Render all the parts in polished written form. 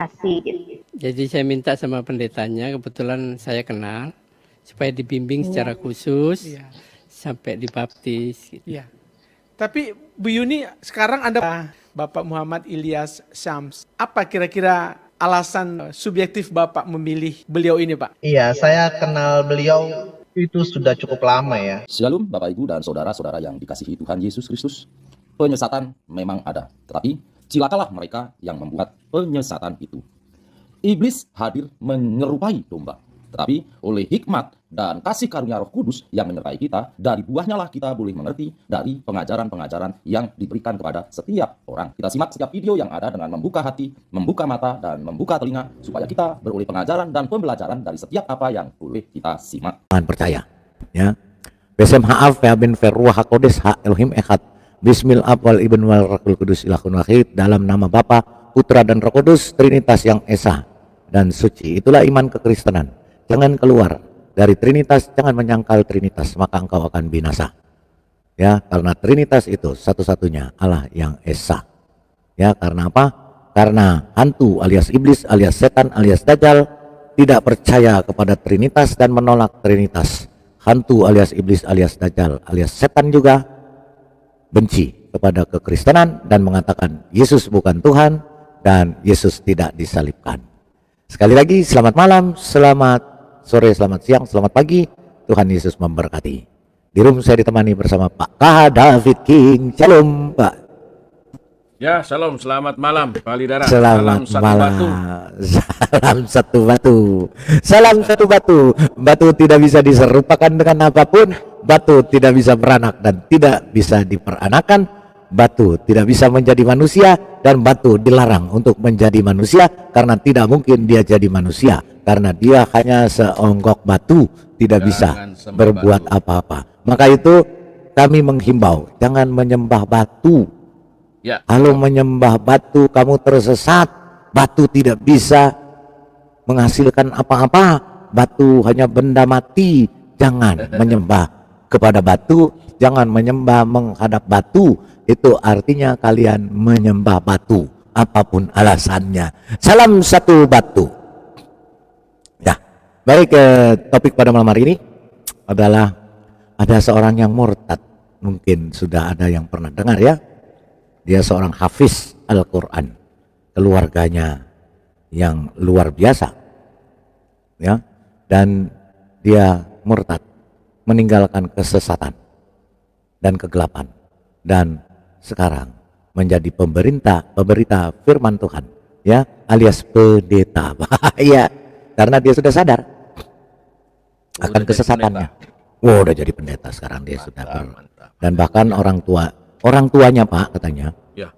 kasih gitu. Jadi saya minta sama pendetanya, kebetulan saya kenal, supaya dibimbing secara khusus Iya. sampai dibaptis. Gitu. Iya. Tapi Bu Yuni, sekarang Anda Bapak Muhammad Ilyas Syams. Apa kira-kira alasan subjektif Bapak memilih beliau ini, Pak? Iya, saya kenal beliau itu sudah cukup lama ya. Shalom Bapak Ibu dan saudara-saudara yang dikasihi Tuhan Yesus Kristus. Penyesatan memang ada, tetapi cilakalah mereka yang membuat penyesatan itu. Iblis hadir menyerupai domba, tetapi oleh hikmat dan kasih karunia Roh Kudus yang menyertai kita, dari buahnya lah kita boleh mengerti dari pengajaran-pengajaran yang diberikan kepada setiap orang. Kita simak setiap video yang ada dengan membuka hati, membuka mata, dan membuka telinga, supaya kita beroleh pengajaran dan pembelajaran dari setiap apa yang boleh kita simak. Percaya, ya. Besem ha'af ya bin ferruah hakodes ha Elohim echad. Bismil ab wal ibn wal rakul kudus ilahun wahid. Dalam nama Bapa, Putra dan Roh Kudus, Trinitas yang esa dan suci. Itulah iman kekristenan. Jangan keluar dari Trinitas, jangan menyangkal Trinitas, maka engkau akan binasa. Ya, karena Trinitas itu satu-satunya Allah yang esa. Ya, karena apa? Karena hantu alias iblis alias setan alias dajjal tidak percaya kepada Trinitas dan menolak Trinitas. Hantu alias iblis alias dajjal alias setan juga benci kepada kekristenan dan mengatakan Yesus bukan Tuhan dan Yesus tidak disalibkan. Sekali lagi selamat malam, selamat sore, selamat siang, selamat pagi. Tuhan Yesus memberkati. Di room saya ditemani bersama Pak KH David King. Shalom Pak. Ya, shalom, selamat malam, Pak Lidara. Selamat Salam malam. satu batu. Salam satu batu. Salam satu batu. Batu tidak bisa diserupakan dengan apapun. Batu tidak bisa beranak dan tidak bisa diperanakan. Batu tidak bisa menjadi manusia dan batu dilarang untuk menjadi manusia karena tidak mungkin dia jadi manusia karena dia hanya seonggok batu, tidak bisa berbuat apa-apa. Maka itu kami menghimbau jangan menyembah batu. Ya. Kalau menyembah batu kamu tersesat. Batu tidak bisa menghasilkan apa-apa. Batu hanya benda mati. Jangan menyembah kepada batu, jangan menyembah menghadap batu. Itu artinya kalian menyembah batu, apapun alasannya. Salam satu batu. Ya, baik, topik pada malam hari ini adalah ada seorang yang murtad. Mungkin sudah ada yang pernah dengar ya. Dia seorang hafiz Al-Quran, keluarganya yang luar biasa, ya, dan dia murtad, meninggalkan kesesatan dan kegelapan, dan sekarang menjadi pemberita firman Tuhan, ya, alias pendeta. Bahaya, karena dia sudah sadar akan kesesatannya. Wow, udah jadi pendeta sekarang dia sudah dan bahkan orang tuanya Pak katanya, Ya.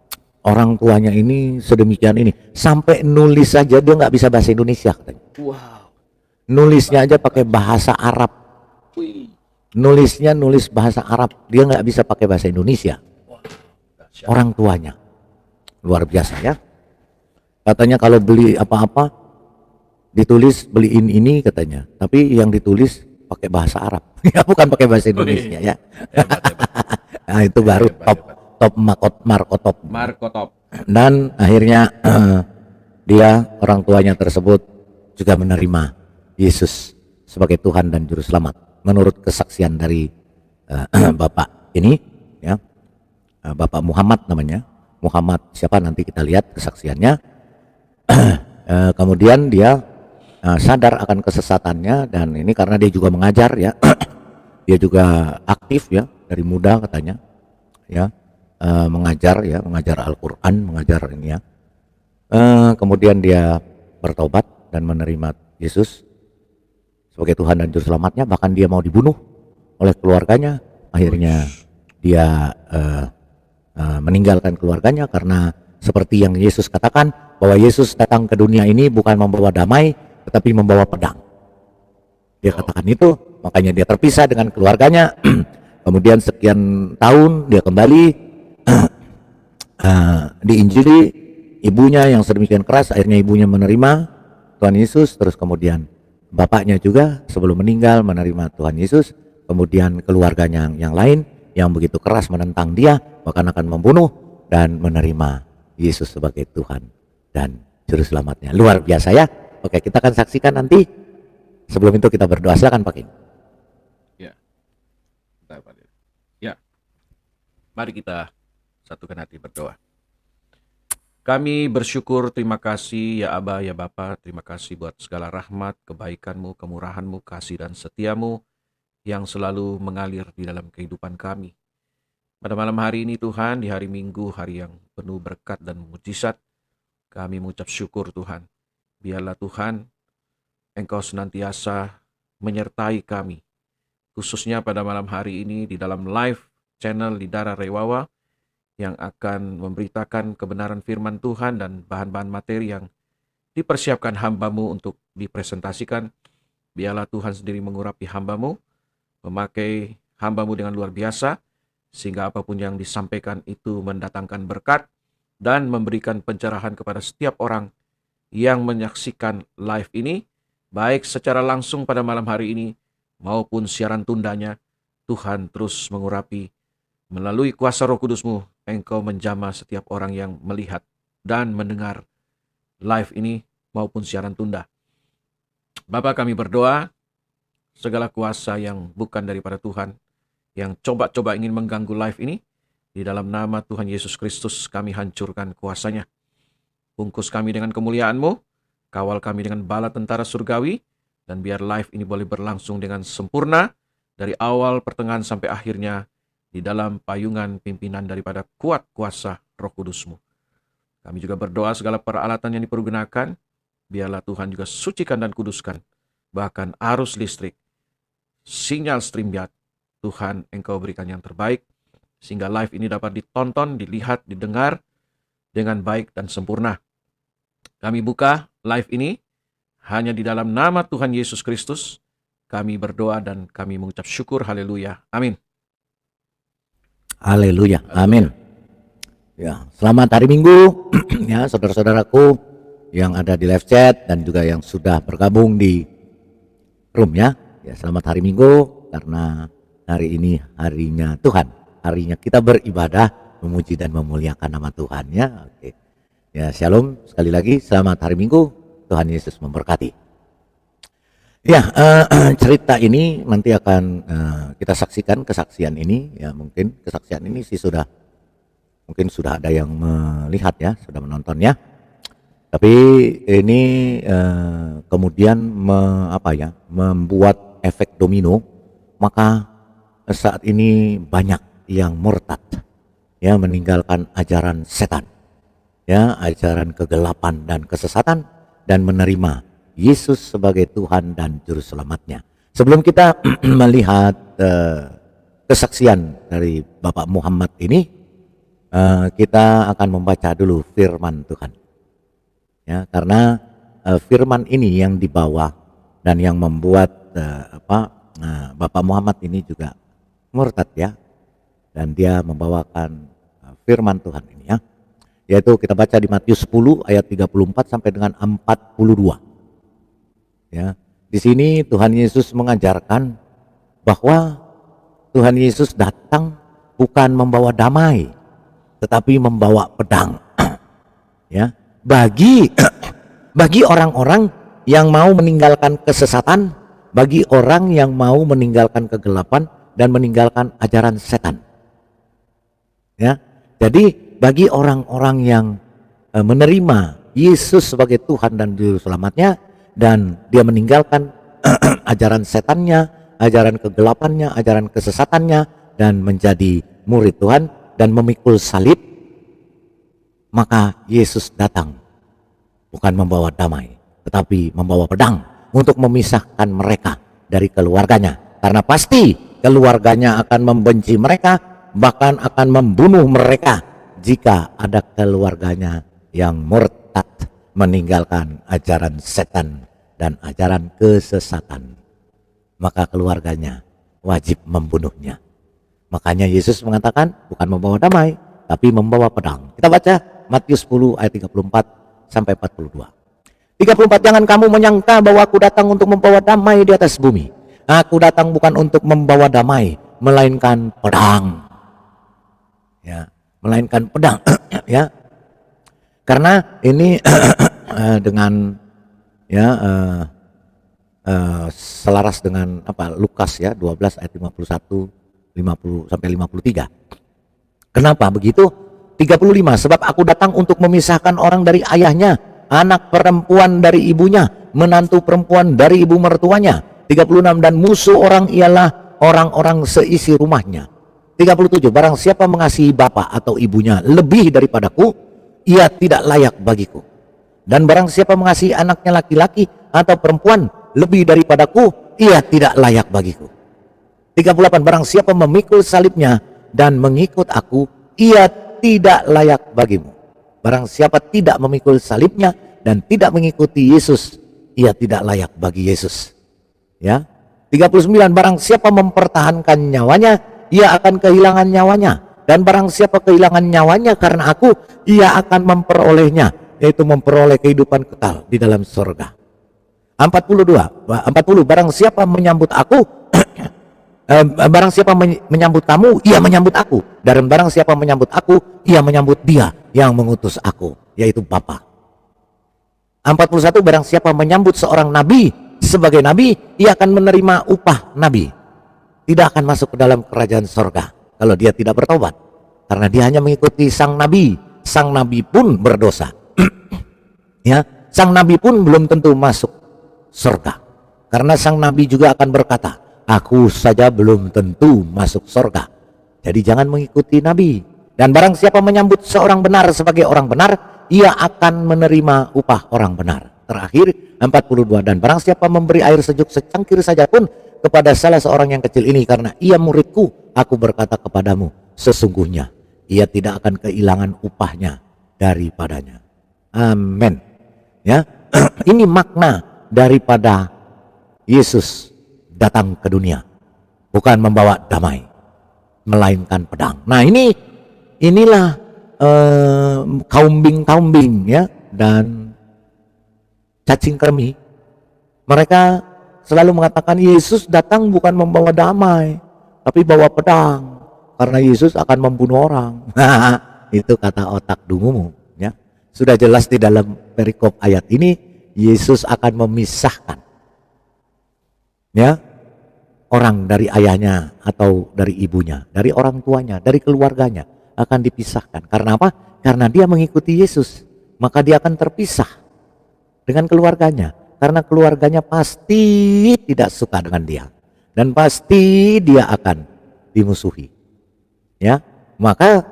orang tuanya ini sedemikian ini sampai nulis saja dia nggak bisa bahasa Indonesia katanya. Wow. Nulisnya aja pakai bahasa Arab. Nulis bahasa Arab, dia nggak bisa pakai bahasa Indonesia. Orang tuanya luar biasa ya. Katanya kalau beli apa-apa ditulis beliin ini katanya, tapi yang ditulis pakai bahasa Arab, ya bukan pakai bahasa Indonesia ya. Nah itu baru top Markotop. Dan akhirnya dia orang tuanya tersebut juga menerima Yesus sebagai Tuhan dan Juru Selamat menurut kesaksian dari Bapak ini ya. Bapak Muhammad namanya. Muhammad siapa nanti kita lihat kesaksiannya. Kemudian dia sadar akan kesesatannya dan ini karena dia juga mengajar ya. Dia juga aktif ya dari muda katanya ya, mengajar Al-Quran, mengajar ini ya. Kemudian dia bertobat dan menerima Yesus sebagai Tuhan dan Juru Selamatnya. Bahkan dia mau dibunuh oleh keluarganya. Akhirnya dia meninggalkan keluarganya karena seperti yang Yesus katakan bahwa Yesus datang ke dunia ini bukan membawa damai tetapi membawa pedang. Dia katakan itu, makanya dia terpisah dengan keluarganya. Kemudian sekian tahun dia kembali diinjili ibunya yang sedemikian keras, akhirnya ibunya menerima Tuhan Yesus. Terus kemudian bapaknya juga sebelum meninggal menerima Tuhan Yesus. Kemudian keluarganya yang lain yang begitu keras menentang dia bahkan akan membunuh dan menerima Yesus sebagai Tuhan dan Juru Selamatnya. Luar biasa ya. Oke, kita akan saksikan nanti. Sebelum itu kita berdoa. Silakan Pak King. Ya, bentar, Pak Lida. Ya, mari kita satukan hati berdoa. Kami bersyukur, terima kasih ya Aba, ya Bapa, terima kasih buat segala rahmat, kebaikan-Mu, kemurahan-Mu, kasih dan setia-Mu yang selalu mengalir di dalam kehidupan kami. Pada malam hari ini Tuhan, di hari Minggu, hari yang penuh berkat dan mujizat, kami mengucap syukur Tuhan. Biarlah Tuhan, Engkau senantiasa menyertai kami, khususnya pada malam hari ini di dalam live channel Lidara Rewawa, yang akan memberitakan kebenaran firman Tuhan dan bahan-bahan materi yang dipersiapkan hamba-Mu untuk dipresentasikan. Biarlah Tuhan sendiri mengurapi hamba-Mu, memakai hamba-Mu dengan luar biasa, sehingga apapun yang disampaikan itu mendatangkan berkat dan memberikan pencerahan kepada setiap orang yang menyaksikan live ini, baik secara langsung pada malam hari ini maupun siaran tundanya. Tuhan terus mengurapi melalui kuasa Roh Kudus-Mu. Engkau menjamah setiap orang yang melihat dan mendengar live ini maupun siaran tunda. Bapa, kami berdoa, segala kuasa yang bukan daripada Tuhan, yang coba-coba ingin mengganggu live ini, di dalam nama Tuhan Yesus Kristus kami hancurkan kuasanya. Bungkus kami dengan kemuliaan-Mu, kawal kami dengan bala tentara surgawi, dan biar live ini boleh berlangsung dengan sempurna, dari awal, pertengahan, sampai akhirnya, di dalam payungan pimpinan daripada kuat kuasa Roh Kudus-Mu. Kami juga berdoa segala peralatan yang dipergunakan, biarlah Tuhan juga sucikan dan kuduskan. Bahkan arus listrik, sinyal StreamYard, Tuhan Engkau berikan yang terbaik, sehingga live ini dapat ditonton, dilihat, didengar dengan baik dan sempurna. Kami buka live ini hanya di dalam nama Tuhan Yesus Kristus. Kami berdoa dan kami mengucap syukur. Haleluya. Amin. Haleluya, amin. Ya, selamat hari Minggu ya saudara-saudaraku yang ada di live chat dan juga yang sudah bergabung di room ya. Ya, selamat hari Minggu karena hari ini harinya Tuhan, harinya kita beribadah, memuji dan memuliakan nama Tuhan ya. Oke. Ya, shalom sekali lagi, selamat hari Minggu. Tuhan Yesus memberkati. Ya, cerita ini nanti akan kita saksikan kesaksian ini ya, mungkin kesaksian ini sih mungkin sudah ada yang melihat ya, sudah menonton ya. Tapi ini kemudian membuat efek domino, maka saat ini banyak yang murtad ya, meninggalkan ajaran setan ya, ajaran kegelapan dan kesesatan, dan menerima Yesus sebagai Tuhan dan Juru Selamatnya. Sebelum kita melihat kesaksian dari Bapak Muhammad ini, kita akan membaca dulu firman Tuhan. Ya, karena firman ini yang dibawa dan yang membuat Bapak Muhammad ini juga murtad ya, dan dia membawakan firman Tuhan ini ya. Yaitu kita baca di Matius 10 ayat 34 sampai dengan 42. Ya, di sini Tuhan Yesus mengajarkan bahwa Tuhan Yesus datang bukan membawa damai, tetapi membawa pedang. Ya, bagi orang-orang yang mau meninggalkan kesesatan, bagi orang yang mau meninggalkan kegelapan dan meninggalkan ajaran setan. Ya, jadi bagi orang-orang yang menerima Yesus sebagai Tuhan dan Juru Selamatnya, dan dia meninggalkan ajaran setannya, ajaran kegelapannya, ajaran kesesatannya, dan menjadi murid Tuhan dan memikul salib, maka Yesus datang bukan membawa damai, tetapi membawa pedang untuk memisahkan mereka dari keluarganya. Karena pasti keluarganya akan membenci mereka, bahkan akan membunuh mereka jika ada keluarganya yang murtad, meninggalkan ajaran setan dan ajaran kesesatan, maka keluarganya wajib membunuhnya. Makanya Yesus mengatakan bukan membawa damai, tapi membawa pedang. Kita baca Matius 10 ayat 34 sampai 42. 34, jangan kamu menyangka bahwa aku datang untuk membawa damai di atas bumi. Aku datang bukan untuk membawa damai, melainkan pedang. Ya, melainkan pedang. Ya, karena ini dengan ya selaras dengan apa Lukas ya 12 ayat 51 50 sampai 53. Kenapa begitu? 35, sebab aku datang untuk memisahkan orang dari ayahnya, anak perempuan dari ibunya, menantu perempuan dari ibu mertuanya. 36, dan musuh orang ialah orang-orang seisi rumahnya. 37, barang siapa mengasihi bapa atau ibunya lebih daripadaku, ia tidak layak bagiku. Dan barang siapa mengasihi anaknya laki-laki atau perempuan lebih daripadaku, ia tidak layak bagiku. 38, barang siapa memikul salibnya dan mengikut aku, ia tidak layak bagimu. Barang siapa tidak memikul salibnya dan tidak mengikuti Yesus, ia tidak layak bagi Yesus. Ya. 39, barang siapa mempertahankan nyawanya, ia akan kehilangan nyawanya. Dan barang siapa kehilangan nyawanya karena aku, ia akan memperolehnya, yaitu memperoleh kehidupan kekal di dalam surga. 40, barang siapa menyambut aku, barang siapa menyambut kamu, ia menyambut aku. Dan barang siapa menyambut aku, ia menyambut dia yang mengutus aku, yaitu Bapa. 41, barang siapa menyambut seorang nabi sebagai nabi, ia akan menerima upah nabi. Tidak akan masuk ke dalam kerajaan sorga kalau dia tidak bertobat, karena dia hanya mengikuti sang nabi. Sang nabi pun berdosa. Ya, sang nabi pun belum tentu masuk sorga, karena sang nabi juga akan berkata, aku saja belum tentu masuk sorga. Jadi jangan mengikuti nabi. Dan barang siapa menyambut seorang benar sebagai orang benar, ia akan menerima upah orang benar. Terakhir 42, dan barang siapa memberi air sejuk secangkir saja pun kepada salah seorang yang kecil ini karena ia muridku, aku berkata kepadamu, sesungguhnya ia tidak akan kehilangan upahnya daripadanya. Amin. Ya, ini makna daripada Yesus datang ke dunia, bukan membawa damai, melainkan pedang. Nah, inilah kaumbing ya dan cacing kremi. Mereka selalu mengatakan Yesus datang bukan membawa damai, tapi bawa pedang, karena Yesus akan membunuh orang. Itu kata otak dungumu. Ya, sudah jelas di dalam perikop ayat ini, Yesus akan memisahkan ya orang dari ayahnya atau dari ibunya, dari orang tuanya, dari keluarganya, akan dipisahkan. Karena apa? Karena dia mengikuti Yesus, maka dia akan terpisah dengan keluarganya, karena keluarganya pasti tidak suka dengan dia dan pasti dia akan dimusuhi. Ya, maka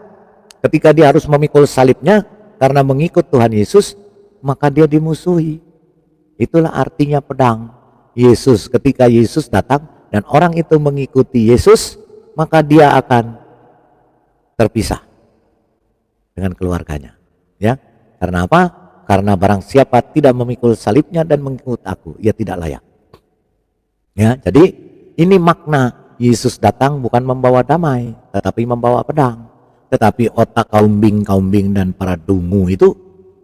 ketika dia harus memikul salibnya karena mengikut Tuhan Yesus, maka dia dimusuhi. Itulah artinya pedang. Yesus, ketika Yesus datang dan orang itu mengikuti Yesus, maka dia akan terpisah dengan keluarganya. Ya, karena apa? Karena barang siapa tidak memikul salibnya dan mengikut aku, ia tidak layak. Ya, jadi ini makna Yesus datang bukan membawa damai, tetapi membawa pedang. Tetapi otak kaumbing dan para dungu itu,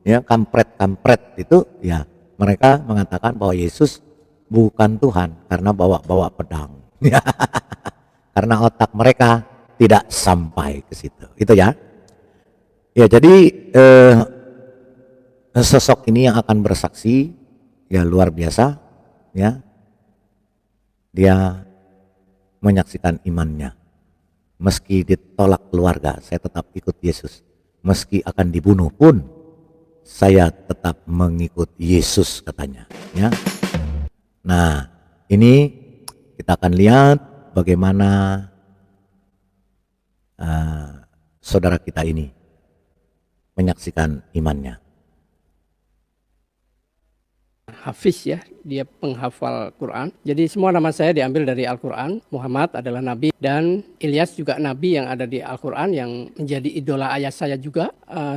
ya kampret itu, ya mereka mengatakan bahwa Yesus bukan Tuhan karena bawa pedang. Karena otak mereka tidak sampai ke situ. Itu ya. Ya, jadi sosok ini yang akan bersaksi ya luar biasa, ya. Dia menyaksikan imannya. Meski ditolak keluarga, saya tetap ikut Yesus. Meski akan dibunuh pun, saya tetap mengikut Yesus, katanya. Ya. Nah, ini kita akan lihat bagaimana saudara kita ini menyaksikan imannya. Hafiz ya, dia penghafal Quran. Jadi semua nama saya diambil dari Al-Quran. Muhammad adalah nabi dan Ilyas juga nabi yang ada di Al-Quran yang menjadi idola ayah saya juga.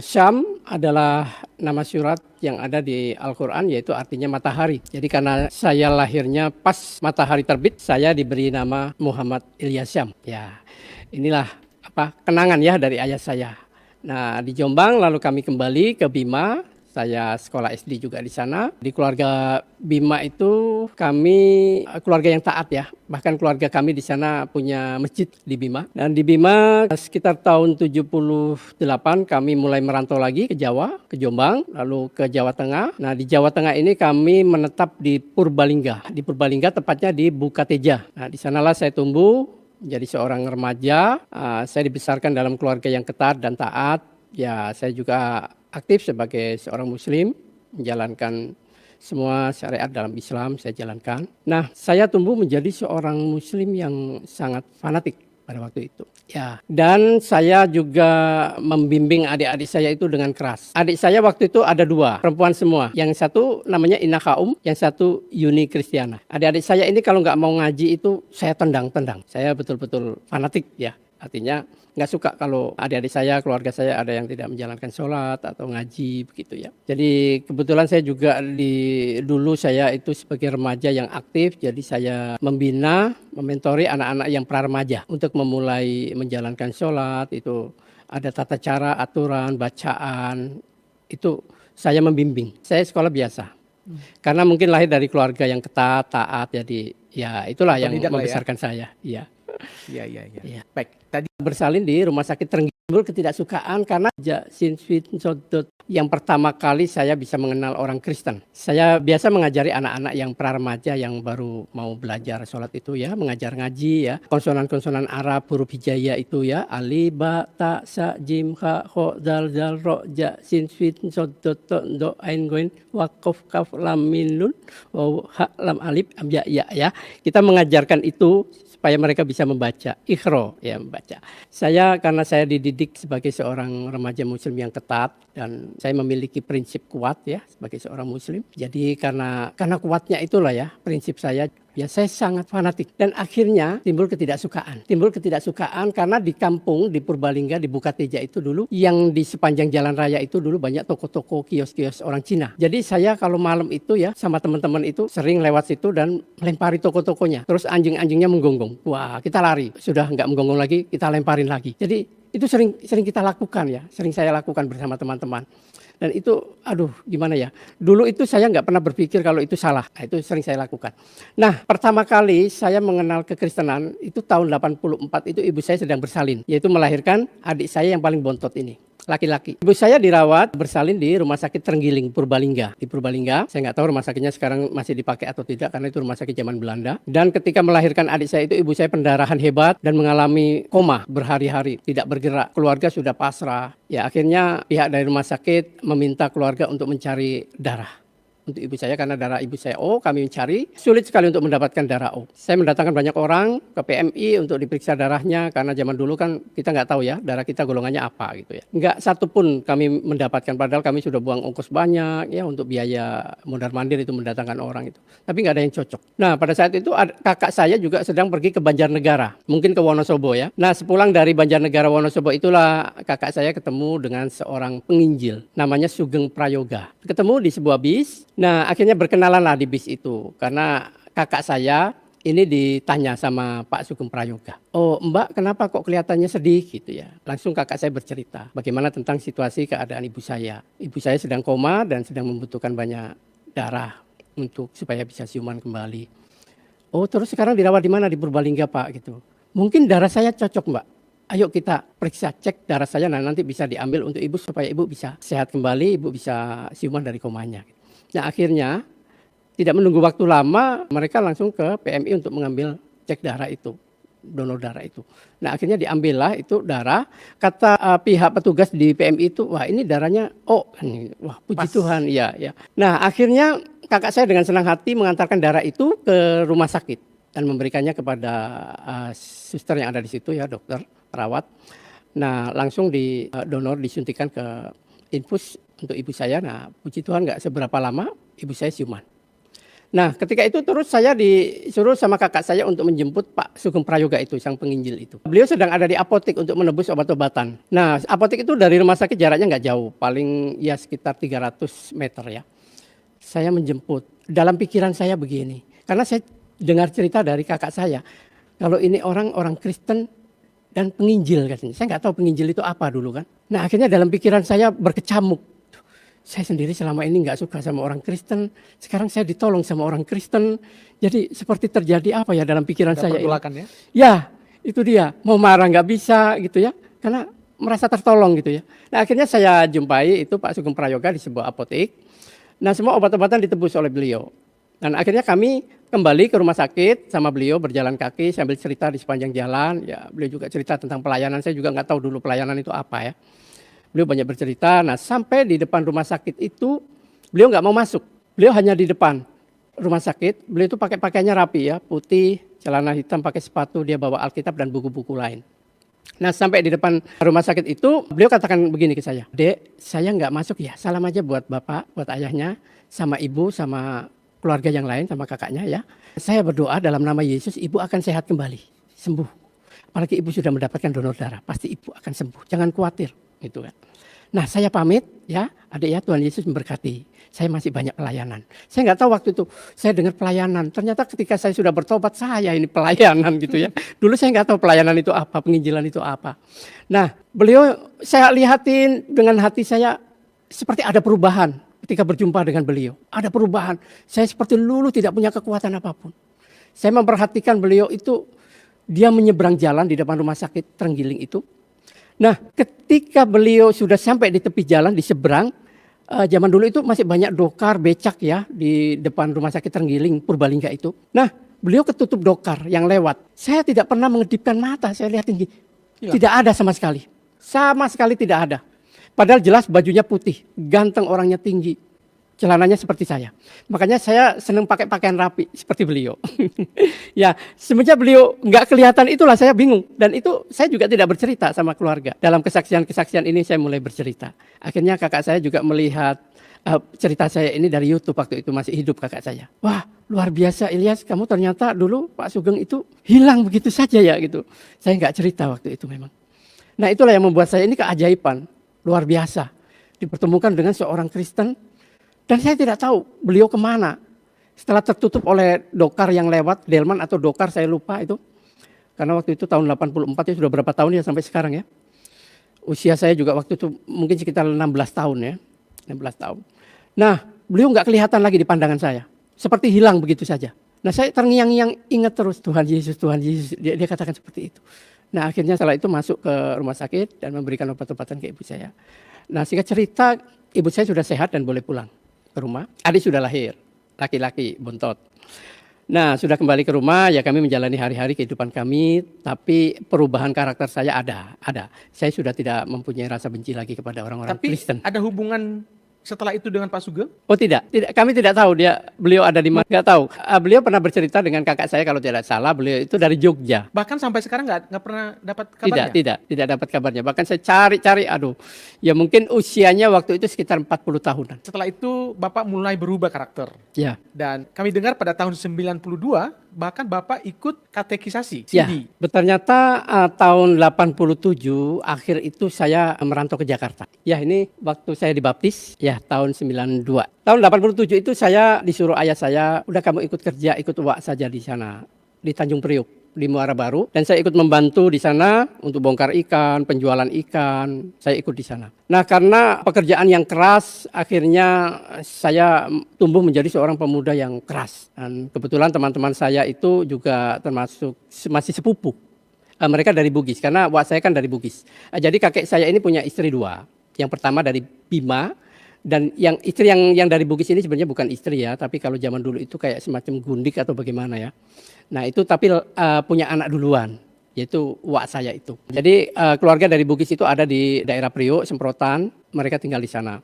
Syam adalah nama surat yang ada di Al-Quran, yaitu artinya matahari. Jadi karena saya lahirnya pas matahari terbit, saya diberi nama Muhammad Ilyas Syam. Ya, inilah kenangan ya dari ayah saya. Nah, di Jombang lalu kami kembali ke Bima Saya sekolah SD juga di sana. Di keluarga Bima itu kami keluarga yang taat ya. Bahkan keluarga kami di sana punya masjid di Bima. Dan di Bima sekitar tahun 78 kami mulai merantau lagi ke Jawa, ke Jombang, lalu ke Jawa Tengah. Nah di Jawa Tengah ini kami menetap di Purbalingga. Di Purbalingga tepatnya di Bukateja. Nah di sanalah saya tumbuh menjadi seorang remaja. Saya dibesarkan dalam keluarga yang ketat dan taat. Ya saya juga aktif sebagai seorang muslim, menjalankan semua syariat dalam Islam saya jalankan. Nah, saya tumbuh menjadi seorang muslim yang sangat fanatik pada waktu itu. Ya, dan saya juga membimbing adik-adik saya itu dengan keras. Adik saya waktu itu ada 2, perempuan semua. Yang satu namanya Ina Kaum, yang satu Yuni Kristiana. Adik-adik saya ini kalau nggak mau ngaji itu saya tendang-tendang. Saya betul-betul fanatik ya. Artinya nggak suka kalau adik-adik saya, keluarga saya ada yang tidak menjalankan sholat atau ngaji begitu ya. Jadi kebetulan saya juga dulu saya itu sebagai remaja yang aktif, jadi saya membina, mementori anak-anak yang pra-remaja untuk memulai menjalankan sholat. Itu ada tata cara, aturan, bacaan, itu saya membimbing. Saya sekolah biasa. Karena mungkin lahir dari keluarga yang ketat, taat, jadi ya itulah yang membesarkan saya. Iya. Iya. Baik, tadi bersalin di rumah sakit Trenggiling, ketidaksukaan karena yang pertama kali saya bisa mengenal orang Kristen. Saya biasa mengajari anak-anak yang pra-remaja yang baru mau belajar sholat itu ya, mengajar ngaji ya, konsonan-konsonan Arab, huruf hijaiyah itu ya, alif, ba, ta, sa, jim, ha, ho, dal, zal, ro, ja, sin, fin, sod, dot, to, do, ain, goin, wakof, kaf, lam, min, nun, waw, ha, lam, alif, am, ya. Kita mengajarkan itu supaya mereka bisa membaca, ikhro ya membaca. Saya karena saya dididik sebagai seorang remaja muslim yang ketat dan saya memiliki prinsip kuat ya sebagai seorang muslim. Jadi karena kuatnya itulah ya prinsip saya. Ya saya sangat fanatik dan akhirnya timbul ketidaksukaan karena di kampung di Purbalingga di Bukateja itu dulu yang di sepanjang jalan raya itu dulu banyak toko-toko kios-kios orang Cina. Jadi saya kalau malam itu ya sama teman-teman itu sering lewat situ dan melempari toko-tokonya. Terus anjing-anjingnya menggonggong. Wah kita lari, sudah nggak menggonggong lagi kita lemparin lagi. Jadi itu sering kita lakukan ya, sering saya lakukan bersama teman-teman. Dan itu aduh gimana ya, dulu itu saya nggak pernah berpikir kalau itu salah, nah, itu sering saya lakukan. Nah pertama kali saya mengenal kekristenan itu tahun 84 itu ibu saya sedang bersalin, yaitu melahirkan adik saya yang paling bontot ini. Laki-laki. Ibu saya dirawat bersalin di rumah sakit Trenggiling, Purbalingga. Di Purbalingga, saya nggak tahu rumah sakitnya sekarang masih dipakai atau tidak karena itu rumah sakit zaman Belanda. Dan ketika melahirkan adik saya itu ibu saya pendarahan hebat dan mengalami koma berhari-hari, tidak bergerak. Keluarga sudah pasrah. Ya akhirnya pihak dari rumah sakit meminta keluarga untuk mencari darah untuk ibu saya karena darah ibu saya O, kami mencari sulit sekali untuk mendapatkan darah O. Saya mendatangkan banyak orang ke PMI untuk diperiksa darahnya karena zaman dulu kan kita nggak tahu ya darah kita golongannya apa gitu ya. Nggak satu pun kami mendapatkan padahal kami sudah buang ongkos banyak ya untuk biaya mondar-mandir itu mendatangkan orang itu. Tapi nggak ada yang cocok. Nah pada saat itu kakak saya juga sedang pergi ke Banjarnegara, mungkin ke Wonosobo ya. Nah sepulang dari Banjarnegara Wonosobo itulah kakak saya ketemu dengan seorang penginjil namanya Sugeng Prayoga. Ketemu di sebuah bis. Nah akhirnya berkenalan lah di bis itu karena kakak saya ini ditanya sama Pak Sugeng Prayoga. Oh Mbak kenapa kok kelihatannya sedih gitu ya. Langsung kakak saya bercerita bagaimana tentang situasi keadaan ibu saya. Ibu saya sedang koma dan sedang membutuhkan banyak darah untuk supaya bisa siuman kembali. Oh terus sekarang dirawat di mana di Purbalingga Pak gitu. Mungkin darah saya cocok Mbak. Ayo kita periksa cek darah saya nanti bisa diambil untuk ibu supaya ibu bisa sehat kembali, ibu bisa siuman dari komanya. Nah akhirnya tidak menunggu waktu lama mereka langsung ke PMI untuk mengambil cek darah itu, donor darah itu. Nah akhirnya diambillah itu darah, kata pihak petugas di PMI itu, wah ini darahnya wah puji Pas. Tuhan, ya. Nah akhirnya kakak saya dengan senang hati mengantarkan darah itu ke rumah sakit dan memberikannya kepada suster yang ada di situ ya, dokter, perawat. Nah langsung di donor disuntikan ke infus untuk ibu saya. Nah puji Tuhan nggak seberapa lama ibu saya siuman. Nah ketika itu terus saya disuruh sama kakak saya untuk menjemput Pak Sugeng Prayoga itu, sang penginjil itu. Beliau sedang ada di apotek untuk menebus obat-obatan. Nah apotek itu dari rumah sakit jaraknya nggak jauh, paling ya sekitar 300 meter ya. Saya menjemput, dalam pikiran saya begini, karena saya dengar cerita dari kakak saya, kalau ini orang Kristen dan penginjil katanya. Saya nggak tahu penginjil itu apa dulu kan. Nah akhirnya dalam pikiran saya berkecamuk. saya sendiri selama ini nggak suka sama orang Kristen, sekarang saya ditolong sama orang Kristen. Jadi seperti terjadi apa ya dalam pikiran Ada saya ini. pergolakan ya. Ya, itu dia. Mau marah nggak bisa gitu ya, karena merasa tertolong gitu ya. Nah akhirnya saya jumpai itu Pak Sugeng Prayoga di sebuah apotek. Nah semua obat-obatan ditebus oleh beliau. Dan akhirnya kami kembali ke rumah sakit sama beliau berjalan kaki sambil cerita di sepanjang jalan. Ya beliau juga cerita tentang pelayanan, saya juga nggak tahu dulu pelayanan itu apa ya. Beliau banyak bercerita. Nah sampai di depan rumah sakit itu beliau nggak mau masuk. Beliau hanya di depan rumah sakit. Beliau itu pakai pakaiannya rapi ya, putih, celana hitam, pakai sepatu. Dia bawa Alkitab dan buku-buku lain. Nah sampai di depan rumah sakit itu beliau katakan begini ke saya. Dek, saya nggak masuk ya. Salam aja buat bapak, buat ayahnya, sama ibu, sama keluarga yang lain, sama kakaknya ya. Saya berdoa dalam nama Yesus, ibu akan sehat kembali, sembuh. Apalagi ibu sudah mendapatkan donor darah, pasti ibu akan sembuh. Jangan khawatir. Gitu kan. Nah saya pamit ya, adik ya, Tuhan Yesus memberkati. Saya masih banyak pelayanan. Saya nggak tahu waktu itu saya dengar pelayanan. Ternyata ketika saya sudah bertobat, saya ini pelayanan gitu ya. Dulu saya nggak tahu pelayanan itu apa, penginjilan itu apa. Nah beliau saya lihatin dengan hati saya seperti ada perubahan ketika berjumpa dengan beliau. Ada perubahan. Saya seperti dulu tidak punya kekuatan apapun. Saya memperhatikan beliau itu dia menyeberang jalan di depan rumah sakit Trenggiling itu. Nah ketika beliau sudah sampai di tepi jalan di seberang, zaman dulu itu masih banyak dokar, becak ya di depan rumah sakit Trenggiling, Purbalingga itu. Nah beliau ketutup dokar yang lewat. Saya tidak pernah mengedipkan mata, saya lihat tinggi. Tidak ada sama sekali. Sama sekali tidak ada. Padahal jelas bajunya putih, ganteng orangnya tinggi. Celananya seperti saya. Makanya saya senang pakai pakaian rapi seperti beliau. Ya, semenjak beliau nggak kelihatan itulah saya bingung. Dan itu saya juga tidak bercerita sama keluarga. Dalam kesaksian-kesaksian ini saya mulai bercerita. Akhirnya kakak saya juga melihat cerita saya ini dari YouTube waktu itu masih hidup kakak saya. Wah, luar biasa Ilyas, kamu ternyata dulu Pak Sugeng itu hilang begitu saja ya gitu. Saya nggak cerita waktu itu memang. Nah itulah yang membuat saya ini keajaiban. Luar biasa. Dipertemukan dengan seorang Kristen. Dan saya tidak tahu beliau kemana. Setelah tertutup oleh dokar yang lewat, delman atau dokar saya lupa itu. Karena waktu itu tahun 84 ya sudah berapa tahun ya sampai sekarang ya. Usia saya juga waktu itu mungkin sekitar 16 tahun ya. 16 tahun. Nah beliau nggak kelihatan lagi di pandangan saya. Seperti hilang begitu saja. Nah saya terngiang-ngiang ingat terus Tuhan Yesus, Tuhan Yesus. Dia katakan seperti itu. Nah akhirnya setelah itu masuk ke rumah sakit dan memberikan obat-obatan ke ibu saya. Nah singkat cerita ibu saya sudah sehat dan boleh pulang ke rumah. Adik sudah lahir, laki-laki bontot. Nah sudah kembali ke rumah ya kami menjalani hari-hari kehidupan kami. Tapi perubahan karakter saya ada. Saya sudah tidak mempunyai rasa benci lagi kepada orang-orang Kristen. Tapi ada hubungan setelah itu dengan Pak Sugeng? Oh tidak, kami tidak tahu beliau ada di mana, nggak tahu. Beliau pernah bercerita dengan kakak saya kalau tidak salah, beliau itu dari Jogja. Bahkan sampai sekarang nggak pernah dapat kabarnya? Tidak dapat kabarnya. Bahkan saya cari, ya mungkin usianya waktu itu sekitar 40 tahunan. Setelah itu Bapak mulai berubah karakter. Ya. Dan kami dengar pada tahun 92 bahkan Bapak ikut katekisasi, Ya, CD. ternyata tahun 87 akhir itu saya merantau ke Jakarta. Ya ini waktu saya dibaptis, ya tahun 92. Tahun 87 itu saya disuruh ayah saya, udah kamu ikut kerja, ikut uak saja di sana. Di Tanjung Priuk, di Muara Baru. Dan saya ikut membantu di sana untuk bongkar ikan, penjualan ikan, saya ikut di sana. Nah karena pekerjaan yang keras, akhirnya saya tumbuh menjadi seorang pemuda yang keras. Dan kebetulan teman-teman saya itu juga termasuk masih sepupu. Mereka dari Bugis, karena wak saya kan dari Bugis. Jadi kakek saya ini punya istri 2. Yang pertama dari Bima, dan yang istri yang dari Bugis ini sebenarnya bukan istri ya, tapi kalau zaman dulu itu kayak semacam gundik atau bagaimana ya. Nah itu tapi punya anak duluan, yaitu wak saya itu. Jadi keluarga dari Bugis itu ada di daerah Priok, Semprotan, mereka tinggal di sana.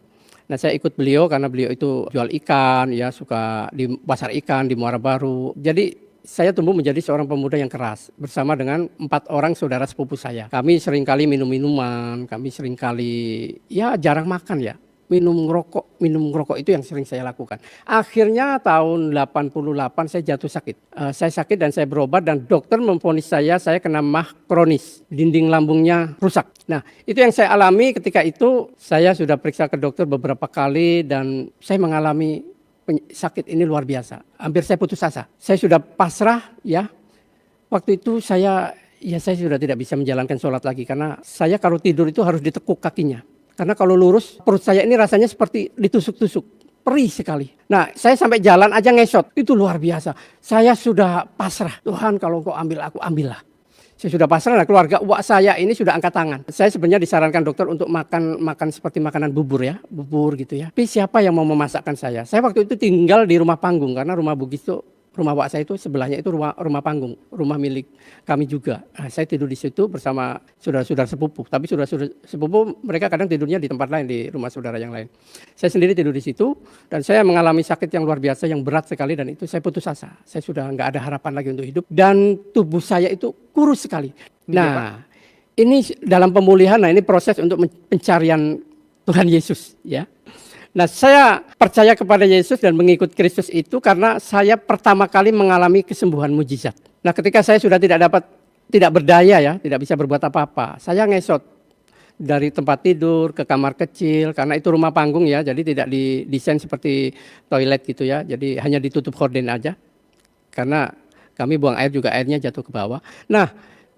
Nah saya ikut beliau karena beliau itu jual ikan, ya suka di pasar ikan di Muara Baru. Jadi saya tumbuh menjadi seorang pemuda yang keras bersama dengan 4 orang saudara sepupu saya. Kami seringkali minum minuman, kami seringkali ya jarang makan ya. Minum ngerokok itu yang sering saya lakukan. Akhirnya tahun 88 saya jatuh sakit. Saya sakit dan saya berobat dan dokter memvonis saya kena MAH kronis, dinding lambungnya rusak. Nah itu yang saya alami ketika itu. Saya sudah periksa ke dokter beberapa kali dan saya mengalami sakit ini luar biasa. Hampir saya putus asa. Saya sudah pasrah ya. Waktu itu saya sudah tidak bisa menjalankan sholat lagi karena saya kalau tidur itu harus ditekuk kakinya. Karena kalau lurus, perut saya ini rasanya seperti ditusuk-tusuk. Perih sekali. Nah, saya sampai jalan aja ngesot. Itu luar biasa. Saya sudah pasrah. Tuhan, kalau Engkau ambil aku, ambillah. Saya sudah pasrah. Nah, keluarga uak saya ini sudah angkat tangan. Saya sebenarnya disarankan dokter untuk makan seperti makanan bubur ya. Bubur gitu ya. Tapi siapa yang mau memasakkan saya? Saya waktu itu tinggal di rumah panggung. Karena rumah Bugis itu, rumah wak saya itu sebelahnya itu rumah panggung, rumah milik kami juga. Nah, saya tidur di situ bersama saudara-saudara sepupu. Tapi saudara-saudara sepupu mereka kadang tidurnya di tempat lain, di rumah saudara yang lain. Saya sendiri tidur di situ dan saya mengalami sakit yang luar biasa, yang berat sekali, dan itu saya putus asa. Saya sudah nggak ada harapan lagi untuk hidup dan tubuh saya itu kurus sekali. Nah, ini dalam pemulihan, nah ini proses untuk pencarian Tuhan Yesus ya. Nah, saya percaya kepada Yesus dan mengikut Kristus itu karena saya pertama kali mengalami kesembuhan mujizat. Nah, ketika saya sudah tidak berdaya ya, tidak bisa berbuat apa-apa, saya ngesot dari tempat tidur ke kamar kecil karena itu rumah panggung ya, jadi tidak didesain seperti toilet gitu ya, jadi hanya ditutup horden aja. Karena kami buang air juga airnya jatuh ke bawah. Nah,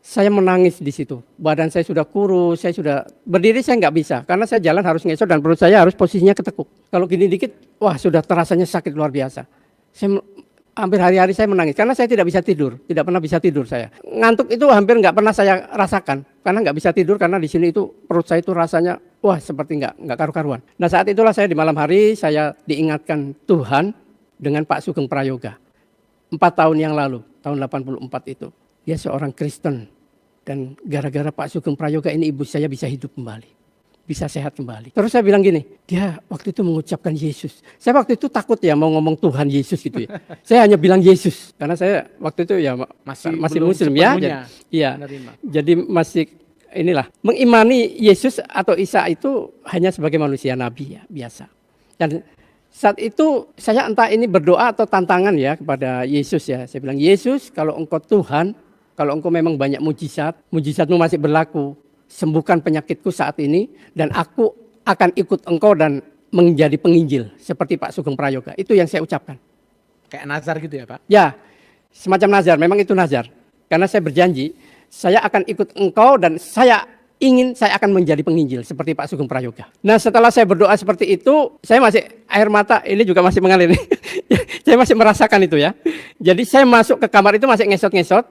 saya menangis di situ. Badan saya sudah kurus, saya sudah berdiri saya nggak bisa karena saya jalan harus ngesot dan perut saya harus posisinya ketekuk. Kalau gini dikit, wah sudah terasanya sakit luar biasa. Hampir hari-hari saya menangis karena saya tidak bisa tidur, tidak pernah bisa tidur saya. Ngantuk itu hampir nggak pernah saya rasakan karena nggak bisa tidur karena di sini itu perut saya itu rasanya wah seperti nggak karu-karuan. Nah, saat itulah saya di malam hari saya diingatkan Tuhan dengan Pak Sugeng Prayoga 4 tahun yang lalu, tahun 84 itu. Dia seorang Kristen. Dan gara-gara Pak Sugeng Prayoga ini ibu saya bisa hidup kembali. Bisa sehat kembali. Terus saya bilang gini, dia waktu itu mengucapkan Yesus. Saya waktu itu takut ya mau ngomong Tuhan Yesus gitu ya. Saya hanya bilang Yesus. Karena saya waktu itu ya masih Muslim ya. Iya. Jadi masih inilah. Mengimani Yesus atau Isa itu hanya sebagai manusia nabi ya, biasa. Dan saat itu saya entah ini berdoa atau tantangan ya kepada Yesus ya. Saya bilang, Yesus kalau Engkau Tuhan, kalau Engkau memang banyak mujizatmu masih berlaku, sembuhkan penyakitku saat ini dan aku akan ikut Engkau dan menjadi penginjil seperti Pak Sugeng Prayoga. Itu yang saya ucapkan. Kayak nazar gitu ya Pak? Ya, semacam nazar, memang itu nazar. Karena saya berjanji, saya akan ikut Engkau dan saya akan menjadi penginjil seperti Pak Sugeng Prayoga. Nah, setelah saya berdoa seperti itu, saya masih air mata ini juga masih mengalir. Saya masih merasakan itu ya. Jadi saya masuk ke kamar itu masih ngesot-ngesot.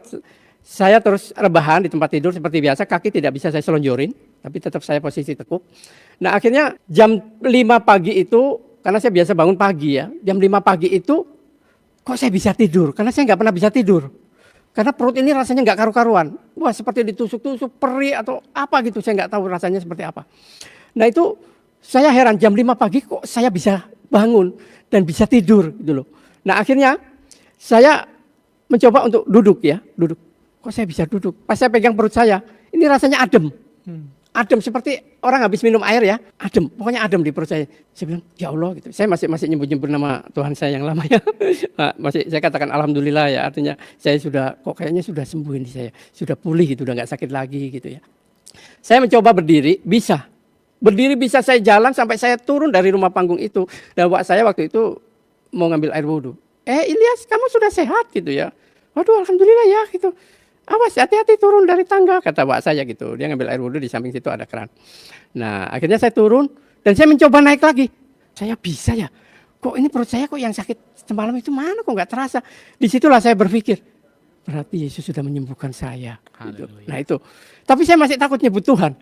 Saya terus rebahan di tempat tidur seperti biasa, kaki tidak bisa saya selonjorin, tapi tetap saya posisi tekuk. Nah, akhirnya jam 5 pagi itu, karena saya biasa bangun pagi ya, jam 5 pagi itu kok saya bisa tidur? Karena saya nggak pernah bisa tidur. Karena perut ini rasanya nggak karu-karuan. Wah, seperti ditusuk-tusuk, perih atau apa gitu, saya nggak tahu rasanya seperti apa. Nah, itu saya heran, jam 5 pagi kok saya bisa bangun dan bisa tidur gitu loh. Nah, akhirnya saya mencoba untuk duduk. Kok saya bisa duduk? Pas saya pegang perut saya, ini rasanya adem. Adem seperti orang habis minum air ya, adem. Pokoknya adem di perut saya. Saya bilang, ya Allah gitu. Saya masih nyebut-nyebut nama Tuhan saya yang lama ya. Saya katakan alhamdulillah ya, artinya saya kayaknya sudah sembuh ini saya. Sudah pulih gitu, udah nggak sakit lagi gitu ya. Saya mencoba berdiri, bisa. Berdiri bisa, saya jalan sampai saya turun dari rumah panggung itu. Dan saya waktu itu mau ngambil air wudhu. Ilyas, kamu sudah sehat gitu ya. Waduh, alhamdulillah ya gitu. Awas, hati-hati turun dari tangga, kata wak saya gitu. Dia ngambil air wudhu, di samping situ ada keran. Nah, akhirnya saya turun dan saya mencoba naik lagi. Saya bisa ya, kok ini perut saya kok yang sakit semalam itu mana kok nggak terasa. Disitulah saya berpikir, berarti Yesus sudah menyembuhkan saya. Gitu. Nah itu, tapi saya masih takut nyebut Tuhan.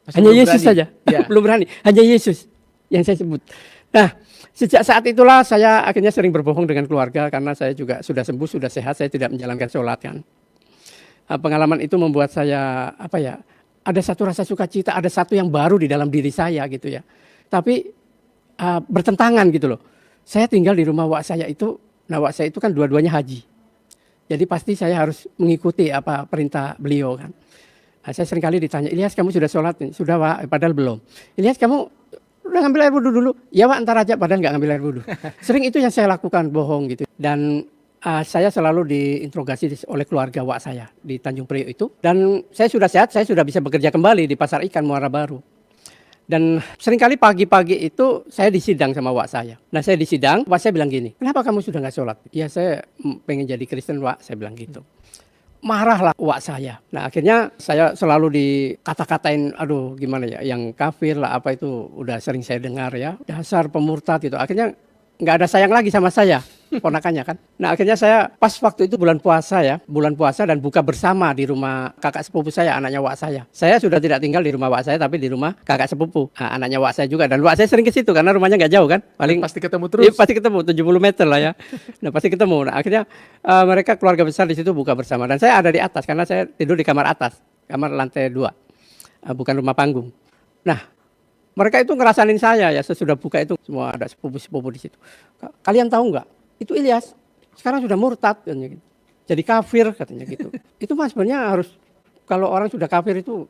Hanya Yesus saja, belum berani. Hanya Yesus yang saya sebut. Nah, sejak saat itulah saya akhirnya sering berbohong dengan keluarga karena saya juga sudah sembuh, sudah sehat, saya tidak menjalankan sholat kan. Pengalaman itu membuat saya ada satu rasa sukacita, ada satu yang baru di dalam diri saya gitu ya. Tapi bertentangan gitu loh. Saya tinggal di rumah wak saya itu, nah wak saya itu kan dua-duanya haji. Jadi pasti saya harus mengikuti perintah beliau kan. Nah, saya sering kali ditanya, Ilyas kamu sudah sholat? Sudah wak, padahal belum. Ilyas kamu udah ngambil air wudhu dulu? Ya wak, ntar aja, padahal nggak ngambil air wudhu. Sering itu yang saya lakukan, bohong gitu. Dan saya selalu diinterogasi oleh keluarga wak saya di Tanjung Priok itu. Dan saya sudah sehat, saya sudah bisa bekerja kembali di Pasar Ikan Muara Baru. Dan seringkali pagi-pagi itu saya disidang sama wak saya. Nah saya disidang, wak saya bilang gini, kenapa kamu sudah nggak sholat? Ya saya pengen jadi Kristen wak, saya bilang gitu. marah lah wak saya. Nah akhirnya saya selalu dikata-katain, aduh gimana ya, yang kafir lah apa itu udah sering saya dengar ya, dasar pemurtad gitu. Akhirnya nggak ada sayang lagi sama saya, ponakannya kan. Nah akhirnya saya pas waktu itu bulan puasa dan buka bersama di rumah kakak sepupu saya, anaknya wak saya. Saya sudah tidak tinggal di rumah wak saya tapi di rumah kakak sepupu, nah, anaknya wak saya juga. Dan wak saya sering ke situ karena rumahnya nggak jauh kan, paling Pasti ketemu terus. iya, pasti ketemu 70 meter lah ya. Nah pasti ketemu. Nah akhirnya mereka keluarga besar di situ buka bersama dan saya ada di atas karena saya tidur di kamar atas, kamar lantai 2, bukan rumah panggung. Nah mereka itu ngerasain saya ya sesudah buka itu semua ada sepupu-sepupu di situ. Kalian tahu nggak? Itu Ilyas sekarang sudah murtad katanya gitu. Jadi kafir katanya gitu. Itu mas sebenarnya harus kalau orang sudah kafir itu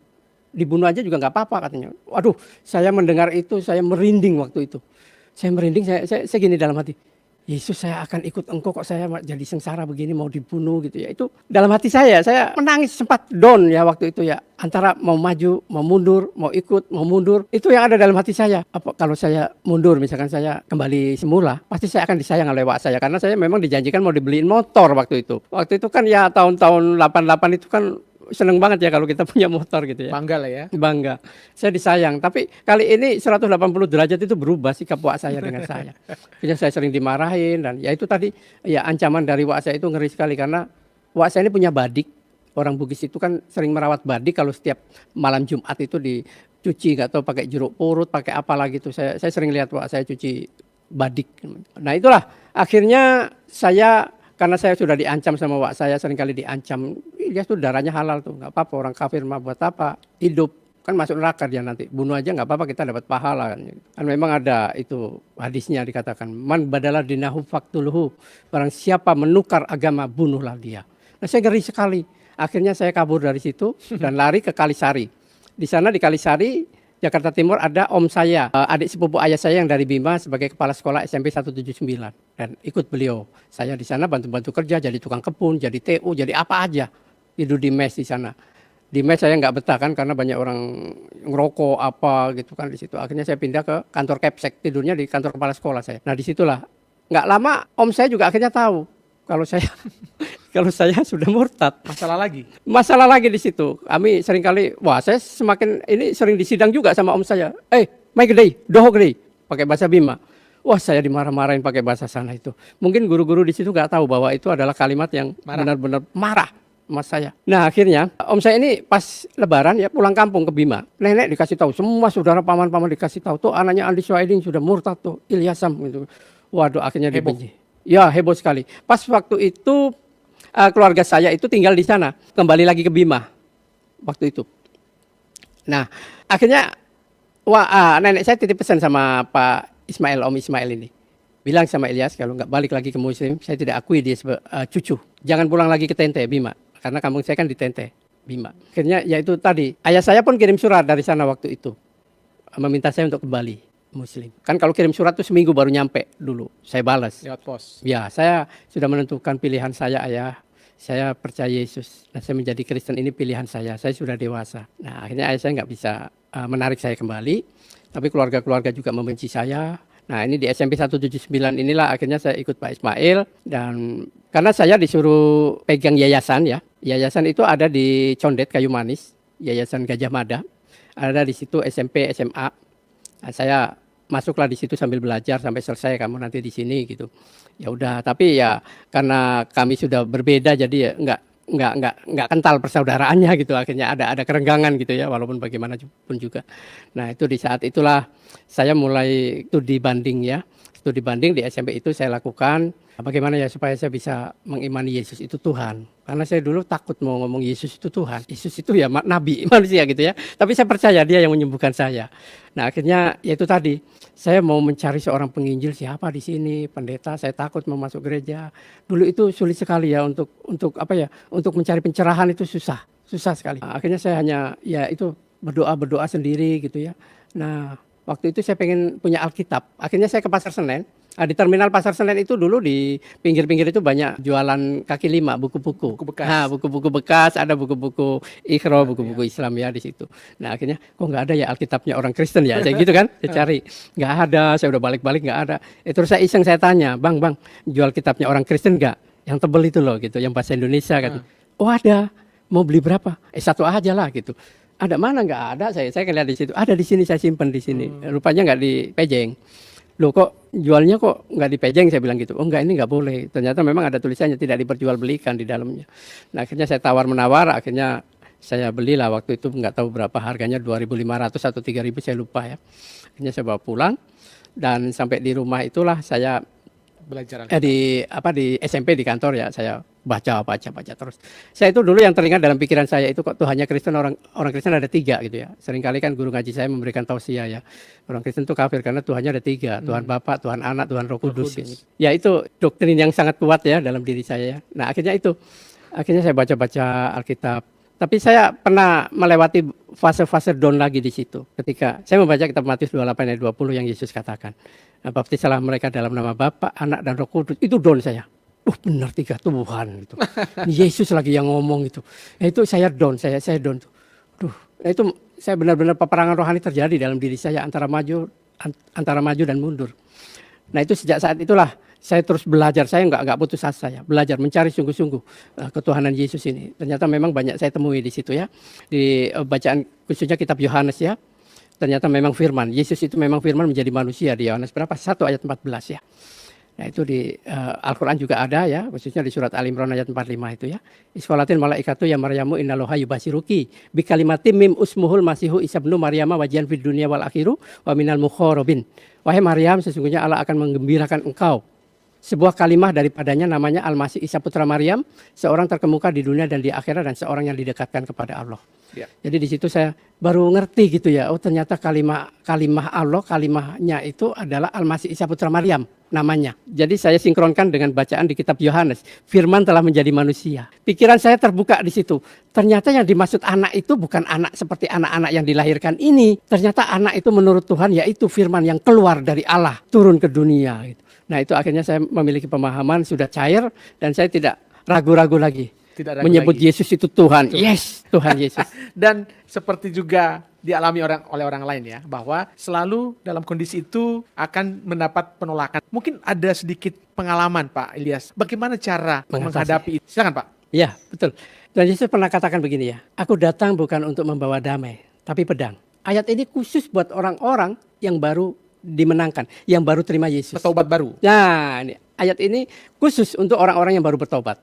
dibunuh aja juga nggak apa-apa katanya. Waduh, saya mendengar itu saya merinding waktu itu. Saya merinding, saya gini dalam hati. Yesus saya akan ikut engkau kok saya jadi sengsara begini mau dibunuh gitu ya. Itu dalam hati saya menangis sempat down ya waktu itu ya. Antara mau maju, mau mundur, mau ikut, mau mundur. Itu yang ada dalam hati saya. Apa kalau saya mundur misalkan saya kembali semula, pasti saya akan disayang oleh wak saya. Karena saya memang dijanjikan mau dibeliin motor waktu itu. Waktu itu kan ya tahun-tahun 88 itu kan seneng banget ya kalau kita punya motor gitu ya. Bangga lah ya. Bangga. Saya disayang. Tapi kali ini 180 derajat itu berubah sikap wak saya dengan saya. Akhirnya saya sering dimarahin dan ya itu tadi ya ancaman dari wak saya itu ngeri sekali karena wak saya ini punya badik. Orang Bugis itu kan sering merawat badik kalau setiap malam Jumat itu dicuci nggak tahu pakai jeruk purut, pakai apa lagi itu. Saya sering lihat wak saya cuci badik. Nah itulah akhirnya karena saya sudah diancam sama wak saya, seringkali diancam, dia tuh darahnya halal tuh, nggak apa-apa orang kafir mah buat apa, hidup kan masuk neraka dia nanti, bunuh aja nggak apa-apa kita dapat pahala kan. Kan memang ada itu hadisnya dikatakan, man badala dinahu faktuluhu, barang siapa menukar agama bunuhlah dia. Nah saya ngeri sekali, akhirnya saya kabur dari situ dan lari ke Kalisari. Di sana di Kalisari Jakarta Timur ada om saya, adik sepupu ayah saya yang dari Bima sebagai kepala sekolah SMP 179 dan ikut beliau. Saya di sana bantu-bantu kerja, jadi tukang kebun, jadi TU, jadi apa aja. Tidur di mes di sana. Di mes saya nggak betah kan karena banyak orang ngerokok apa gitu kan di situ. Akhirnya saya pindah ke kantor Kepsek, tidurnya di kantor kepala sekolah saya. Nah disitulah nggak lama om saya juga akhirnya tahu kalau saya sudah murtad. Masalah lagi di situ. Kami seringkali, saya semakin ini sering disidang juga sama om saya. Mai gede, doho gede, pakai bahasa Bima. Wah, saya dimarah-marahin pakai bahasa sana itu. Mungkin guru-guru di situ nggak tahu bahwa itu adalah kalimat yang benar-benar marah mas saya. Nah, akhirnya om saya ini pas lebaran ya pulang kampung ke Bima. Nenek dikasih tahu, semua saudara paman-paman dikasih tahu tuh anaknya Andi Suhaidin sudah murtad tuh, Ilyasam gitu. Waduh, akhirnya dibenci. Ya, heboh sekali. Pas waktu itu keluarga saya itu tinggal di sana, kembali lagi ke Bima waktu itu. Nah, akhirnya nenek saya titip pesan sama Pak Ismail, Om Ismail ini. Bilang sama Ilyas kalau nggak balik lagi ke Muslim, saya tidak akui dia sebagai cucu. Jangan pulang lagi ke Tente, Bima. Karena kampung saya kan di Tente, Bima. Akhirnya ya itu tadi, ayah saya pun kirim surat dari sana waktu itu. Meminta saya untuk kembali Muslim. Kan kalau kirim surat tuh seminggu baru nyampe dulu. Saya balas. Lewat pos. Ya, saya sudah menentukan pilihan saya, ayah. Saya percaya Yesus. Nah, saya menjadi Kristen ini pilihan saya. Saya sudah dewasa. Nah, akhirnya ayah saya nggak bisa menarik saya kembali. Tapi keluarga-keluarga juga membenci saya. Nah, ini di SMP 179 inilah akhirnya saya ikut Pak Ismail. Dan karena saya disuruh pegang yayasan ya. Yayasan itu ada di Condet, Kayu Manis. Yayasan Gajah Mada. Ada di situ SMP, SMA. Nah, saya masuklah di situ sambil belajar sampai selesai kamu nanti di sini gitu. Ya udah, tapi ya karena kami sudah berbeda jadi ya enggak kental persaudaraannya gitu. Akhirnya ada kerenggangan gitu ya walaupun bagaimanapun juga. Nah, itu di saat itulah saya mulai studi banding ya. Studi banding di SMP itu saya lakukan bagaimana ya supaya saya bisa mengimani Yesus itu Tuhan. Karena saya dulu takut mau ngomong Yesus itu Tuhan. Yesus itu ya nabi manusia gitu ya. Tapi saya percaya dia yang menyembuhkan saya. Nah, akhirnya ya itu tadi. Saya mau mencari seorang penginjil siapa di sini, pendeta. Saya takut mau masuk gereja. Dulu itu sulit sekali ya untuk mencari pencerahan itu susah sekali. Nah, akhirnya saya hanya ya itu berdoa sendiri gitu ya. Nah, waktu itu saya pengen punya Alkitab. Akhirnya saya ke Pasar Senen. Di terminal Pasar Senen itu dulu di pinggir-pinggir itu banyak jualan kaki lima, buku-buku. Buku bekas. Nah, buku-buku bekas, ada buku-buku Iqra, buku-buku Islam ya di situ. Nah, akhirnya kok nggak ada ya Alkitabnya orang Kristen ya, saya gitu kan. Saya cari, nggak ada, saya udah balik-balik nggak ada. Terus saya iseng saya tanya, bang, jual kitabnya orang Kristen nggak? Yang tebel itu loh gitu, yang bahasa Indonesia kan. Oh ada, mau beli berapa? Satu aja lah gitu. Ada mana? Nggak ada, saya lihat di situ. Ada di sini, saya simpen di sini. Rupanya nggak dipejeng. Loh kok jualnya kok nggak dipejeng, saya bilang gitu. Oh enggak, ini nggak boleh. Ternyata memang ada tulisannya tidak diperjualbelikan di dalamnya. Nah akhirnya saya tawar-menawar, akhirnya saya belilah waktu itu, nggak tahu berapa harganya, 2.500 atau 3.000 saya lupa ya. Akhirnya saya bawa pulang dan sampai di rumah itulah saya Belajar. di SMP di kantor ya, saya baca terus. Saya itu dulu yang teringat dalam pikiran saya itu, kok Tuhannya Kristen, orang Kristen ada 3 gitu ya. Seringkali kan guru ngaji saya memberikan tausiah ya, orang Kristen itu kafir karena Tuhannya ada 3, Tuhan Bapa, Tuhan Anak, Tuhan Roh Kudus. Ya itu doktrin yang sangat kuat ya dalam diri saya ya. Nah akhirnya saya baca Alkitab. Tapi saya pernah melewati fase-fase down lagi di situ. Ketika saya membaca kitab Matius 28 ayat 20 yang Yesus katakan, baptisalah mereka dalam nama Bapa, Anak dan Roh Kudus. Itu down saya. Benar 3 Tuhan gitu. Ini Yesus lagi yang ngomong itu. Ya, itu saya down, saya down tuh. Itu saya benar-benar peperangan rohani terjadi dalam diri saya antara maju dan mundur. Nah itu sejak saat itulah saya terus belajar, saya nggak putus asa ya, belajar mencari sungguh-sungguh ketuhanan Yesus ini. Ternyata memang banyak saya temui di situ ya, di bacaan khususnya kitab Yohanes ya. Ternyata memang firman, Yesus itu memang firman menjadi manusia di Yohanes berapa? 1 ayat 14 ya. Nah itu di Al-Quran juga ada ya, khususnya di surat Al-Imran ayat 45 itu ya. Isqalatil malaikatu ya Maryamu innaloha yubasiruki bikalimatim mim usmuhul masihu Isa ibnu Maryama wajian fid dunya wal akhiru wa minal mukharabin. Wahai Maryam, sesungguhnya Allah akan menggembirakan engkau. Sebuah kalimah daripadanya namanya Al-Masih Isa putra Maryam, seorang terkemuka di dunia dan di akhirat dan seorang yang didekatkan kepada Allah. Ya. Jadi di situ saya baru ngerti gitu ya, oh ternyata kalimah Allah, kalimahnya itu adalah Al-Masih Isa putra Maryam namanya. Jadi saya sinkronkan dengan bacaan di kitab Yohanes, firman telah menjadi manusia. Pikiran saya terbuka di situ. Ternyata yang dimaksud anak itu bukan anak seperti anak-anak yang dilahirkan ini. Ternyata anak itu menurut Tuhan yaitu firman yang keluar dari Allah, turun ke dunia gitu. Nah itu akhirnya saya memiliki pemahaman sudah cair dan saya tidak ragu-ragu lagi. Menyebut lagi. Yesus itu Tuhan. Yes, Tuhan Yesus. Dan seperti juga dialami oleh orang lain ya, bahwa selalu dalam kondisi itu akan mendapat penolakan. Mungkin ada sedikit pengalaman Pak Ilyas. Bagaimana cara menghadapi itu? Silakan Pak. Ya, betul. Dan Yesus pernah katakan begini ya, aku datang bukan untuk membawa damai, tapi pedang. Ayat ini khusus buat orang-orang yang baru dimenangkan, yang baru terima Yesus. Bertobat baru. Nah, ini, ayat ini khusus untuk orang-orang yang baru bertobat.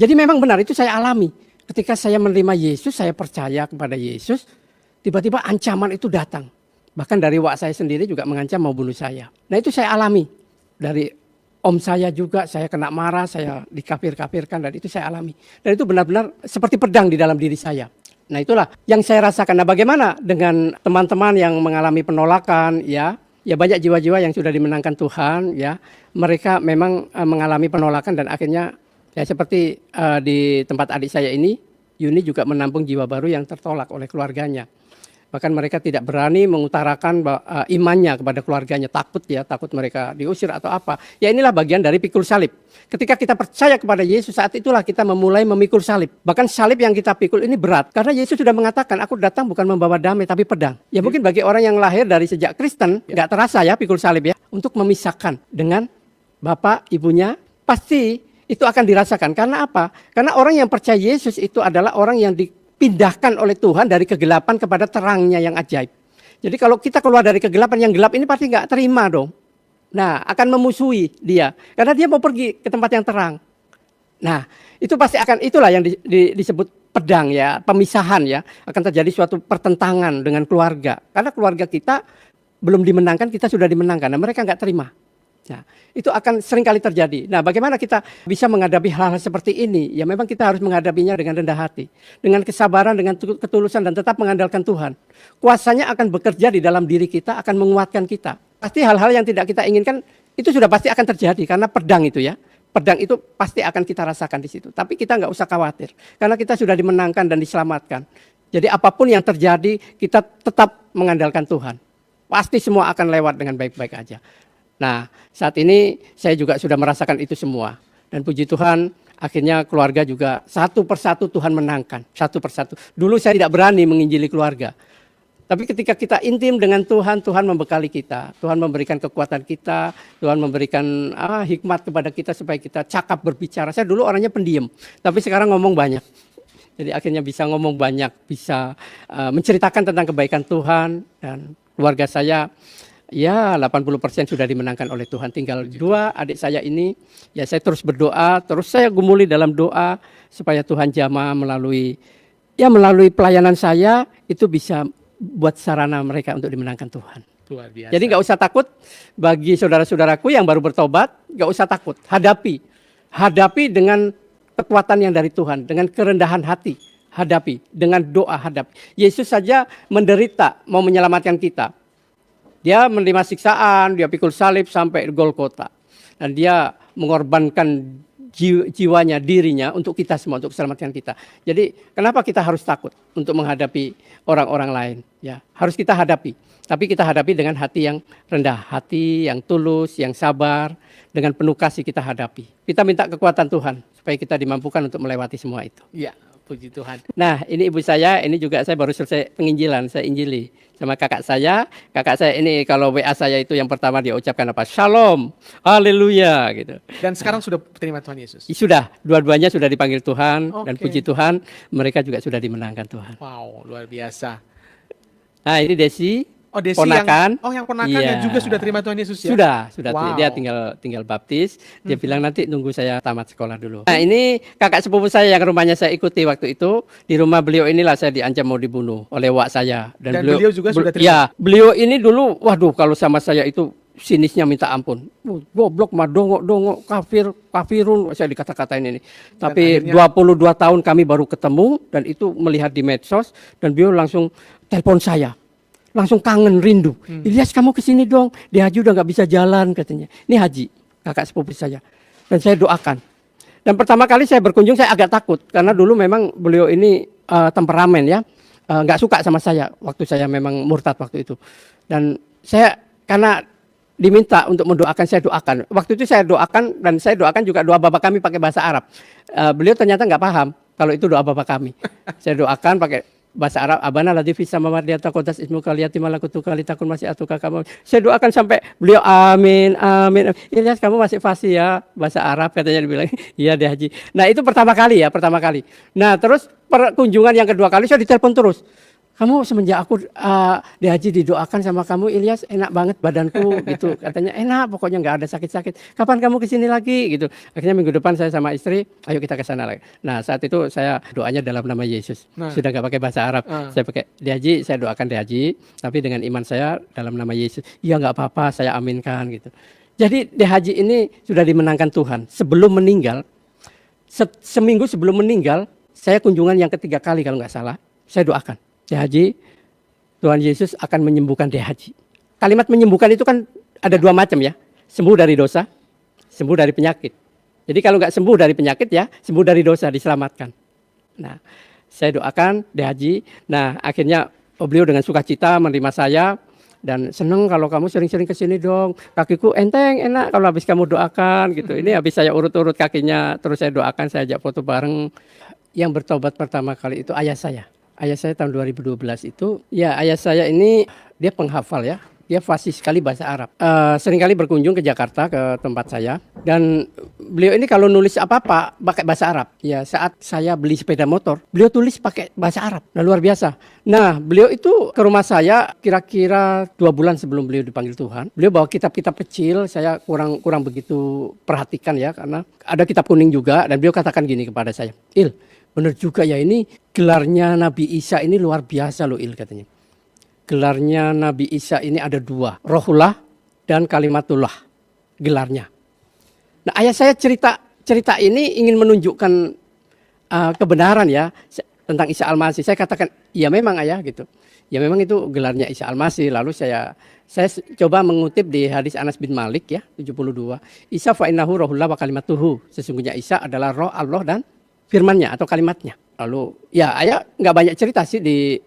Jadi memang benar, itu saya alami. Ketika saya menerima Yesus, saya percaya kepada Yesus, tiba-tiba ancaman itu datang. Bahkan dari wak saya sendiri juga mengancam mau bunuh saya. Nah itu saya alami. Dari om saya juga, saya kena marah, saya dikafir-kafirkan, dan itu saya alami. Dan itu benar-benar seperti pedang di dalam diri saya. Nah itulah yang saya rasakan. Nah bagaimana dengan teman-teman yang mengalami penolakan ya banyak jiwa-jiwa yang sudah dimenangkan Tuhan ya, mereka memang mengalami penolakan dan akhirnya ya seperti di tempat adik saya ini, Yuni juga menampung jiwa baru yang tertolak oleh keluarganya. Bahkan mereka tidak berani mengutarakan imannya kepada keluarganya, takut mereka diusir atau apa. Ya inilah bagian dari pikul salib. Ketika kita percaya kepada Yesus, saat itulah kita memulai memikul salib. Bahkan salib yang kita pikul ini berat. Karena Yesus sudah mengatakan, aku datang bukan membawa damai tapi pedang. Ya mungkin bagi orang yang lahir dari sejak Kristen, nggak terasa ya pikul salib ya. Untuk memisahkan dengan bapak, ibunya, pasti itu akan dirasakan. Karena apa? Karena orang yang percaya Yesus itu adalah orang yang dipindahkan oleh Tuhan dari kegelapan kepada terangnya yang ajaib. Jadi kalau kita keluar dari kegelapan, yang gelap ini pasti nggak terima dong. Nah, akan memusuhi dia. Karena dia mau pergi ke tempat yang terang. Nah, itu pasti akan, itulah yang disebut pedang ya, pemisahan ya. Akan terjadi suatu pertentangan dengan keluarga. Karena keluarga kita belum dimenangkan, kita sudah dimenangkan. Nah, mereka nggak terima. Nah, itu akan sering kali terjadi. Nah, bagaimana kita bisa menghadapi hal-hal seperti ini? Ya memang kita harus menghadapinya dengan rendah hati. Dengan kesabaran, dengan ketulusan dan tetap mengandalkan Tuhan. Kuasanya akan bekerja di dalam diri kita, akan menguatkan kita. Pasti hal-hal yang tidak kita inginkan, itu sudah pasti akan terjadi. Karena pedang itu ya. Pedang itu pasti akan kita rasakan di situ. Tapi kita nggak usah khawatir. Karena kita sudah dimenangkan dan diselamatkan. Jadi apapun yang terjadi, kita tetap mengandalkan Tuhan. Pasti semua akan lewat dengan baik-baik aja. Nah, saat ini saya juga sudah merasakan itu semua. Dan puji Tuhan, akhirnya keluarga juga satu persatu Tuhan menangkan. Satu persatu. Dulu saya tidak berani menginjili keluarga. Tapi ketika kita intim dengan Tuhan, Tuhan membekali kita. Tuhan memberikan kekuatan kita. Tuhan memberikan hikmat kepada kita supaya kita cakap berbicara. Saya dulu orangnya pendiam. Tapi sekarang ngomong banyak. Jadi akhirnya bisa ngomong banyak, bisa menceritakan tentang kebaikan Tuhan, dan keluarga saya ya 80% sudah dimenangkan oleh Tuhan. Tinggal 2 adik saya ini, ya saya terus berdoa, terus saya gumuli dalam doa supaya Tuhan jamah melalui pelayanan saya itu bisa buat sarana mereka untuk dimenangkan Tuhan. Luar biasa. Jadi nggak usah takut, bagi saudara-saudaraku yang baru bertobat, nggak usah takut. Hadapi dengan kekuatan yang dari Tuhan, dengan kerendahan hati. Hadapi dengan doa, hadapi. Yesus saja menderita mau menyelamatkan kita. Dia menerima siksaan, dia pikul salib sampai Golgota. Dan dia mengorbankan jiwanya, dirinya untuk kita semua, untuk keselamatan kita. Jadi kenapa kita harus takut untuk menghadapi orang-orang lain? Ya, harus kita hadapi. Tapi kita hadapi dengan hati yang rendah, hati yang tulus, yang sabar, dengan penuh kasih kita hadapi. Kita minta kekuatan Tuhan supaya kita dimampukan untuk melewati semua itu. Ya, puji Tuhan. Nah, ini ibu saya, ini juga saya baru selesai penginjilan, saya injili sama kakak saya. Kakak saya ini kalau WA saya itu yang pertama dia ucapkan apa? Shalom, haleluya gitu. Dan sekarang sudah terima Tuhan Yesus. Sudah, dua-duanya sudah dipanggil Tuhan, dan Oke. puji Tuhan, mereka juga sudah dimenangkan Tuhan. Wow, luar biasa. Nah, ini Desi, Oh, Desi ponakan. yang ponakan yang Iya. juga sudah terima Tuhan Yesus ya? Sudah. Wow. Dia tinggal baptis. Dia bilang nanti nunggu saya tamat sekolah dulu. Nah, ini kakak sepupu saya yang rumahnya saya ikuti waktu itu. Di rumah beliau inilah saya diancam mau dibunuh oleh wak saya. Dan beliau juga sudah terima? Ya, beliau ini dulu, waduh kalau sama saya itu sinisnya minta ampun. Goblok mah dongok kafirun saya dikata-katain ini. Tapi akhirnya- 22 tahun kami baru ketemu dan itu melihat di medsos dan beliau langsung telepon saya. Langsung kangen, rindu. Ilyas kamu kesini dong. Dia Haji udah nggak bisa jalan katanya. Ini Haji, kakak sepupu saya. Dan saya doakan. Dan pertama kali saya berkunjung saya agak takut. Karena dulu memang beliau ini temperamen ya. Nggak suka sama saya. Waktu saya memang murtad waktu itu. Dan saya karena diminta untuk mendoakan, saya doakan. Waktu itu saya doakan dan saya doakan juga doa Bapak kami pakai bahasa Arab. Beliau ternyata nggak paham kalau itu doa Bapak kami. Saya doakan pakai bahasa Arab, abana ladzi fis samawati taqaddas ismuka liyati malakutuka litakun masyiatuka kamu. Saya doakan sampai beliau amin. Ilyas kamu masih fasih ya bahasa Arab katanya dibilang. Iya deh Haji. Nah, itu pertama kali. Nah, terus kunjungan yang kedua kali saya ditelepon terus. Kamu semenjak aku di Haji didoakan sama kamu Ilyas enak banget badanku gitu. Katanya enak pokoknya nggak ada sakit-sakit. Kapan kamu kesini lagi gitu. Akhirnya minggu depan saya sama istri ayo kita ke sana lagi. Nah saat itu saya doanya dalam nama Yesus. Sudah nggak pakai bahasa Arab. Saya pakai di Haji, saya doakan di Haji. Tapi dengan iman saya dalam nama Yesus. Ya nggak apa-apa saya aminkan gitu. Jadi di Haji ini sudah dimenangkan Tuhan. Sebelum meninggal, seminggu sebelum meninggal, saya kunjungan yang ketiga kali kalau nggak salah. Saya doakan. Di Haji, Tuhan Yesus akan menyembuhkan Di Haji. Kalimat menyembuhkan itu kan ada 2 macam ya. Sembuh dari dosa, sembuh dari penyakit. Jadi kalau nggak sembuh dari penyakit ya, sembuh dari dosa, diselamatkan. Nah, saya doakan Di Haji. Nah, akhirnya beliau dengan sukacita menerima saya. Dan seneng kalau kamu sering-sering kesini dong. Kakiku enteng, enak kalau habis kamu doakan gitu. Ini habis saya urut-urut kakinya, terus saya doakan, saya ajak foto bareng. Yang bertobat pertama kali itu ayah saya. Ayah saya tahun 2012 itu, ya ayah saya ini dia penghafal ya, dia fasih sekali bahasa Arab. Seringkali berkunjung ke Jakarta ke tempat saya dan beliau ini kalau nulis apa-apa pakai bahasa Arab. Ya saat saya beli sepeda motor, beliau tulis pakai bahasa Arab. Nah luar biasa. Nah beliau itu ke rumah saya kira-kira 2 bulan sebelum beliau dipanggil Tuhan. Beliau bawa kitab-kitab kecil, saya kurang begitu perhatikan ya karena ada kitab kuning juga dan beliau katakan gini kepada saya, benar juga ya ini gelarnya Nabi Isa ini luar biasa loh katanya. Gelarnya Nabi Isa ini ada 2, Rohullah dan Kalimatullah gelarnya. Nah ayah saya cerita ini ingin menunjukkan kebenaran ya tentang Isa Al-Masih. Saya katakan ya memang ayah gitu. Ya memang itu gelarnya Isa Al-Masih. Lalu saya coba mengutip di hadis Anas bin Malik ya 72. Isa fa innahu rohullah wa kalimatuhu. Sesungguhnya Isa adalah roh Allah dan firmannya atau kalimatnya. Lalu ya ayah nggak banyak cerita sih di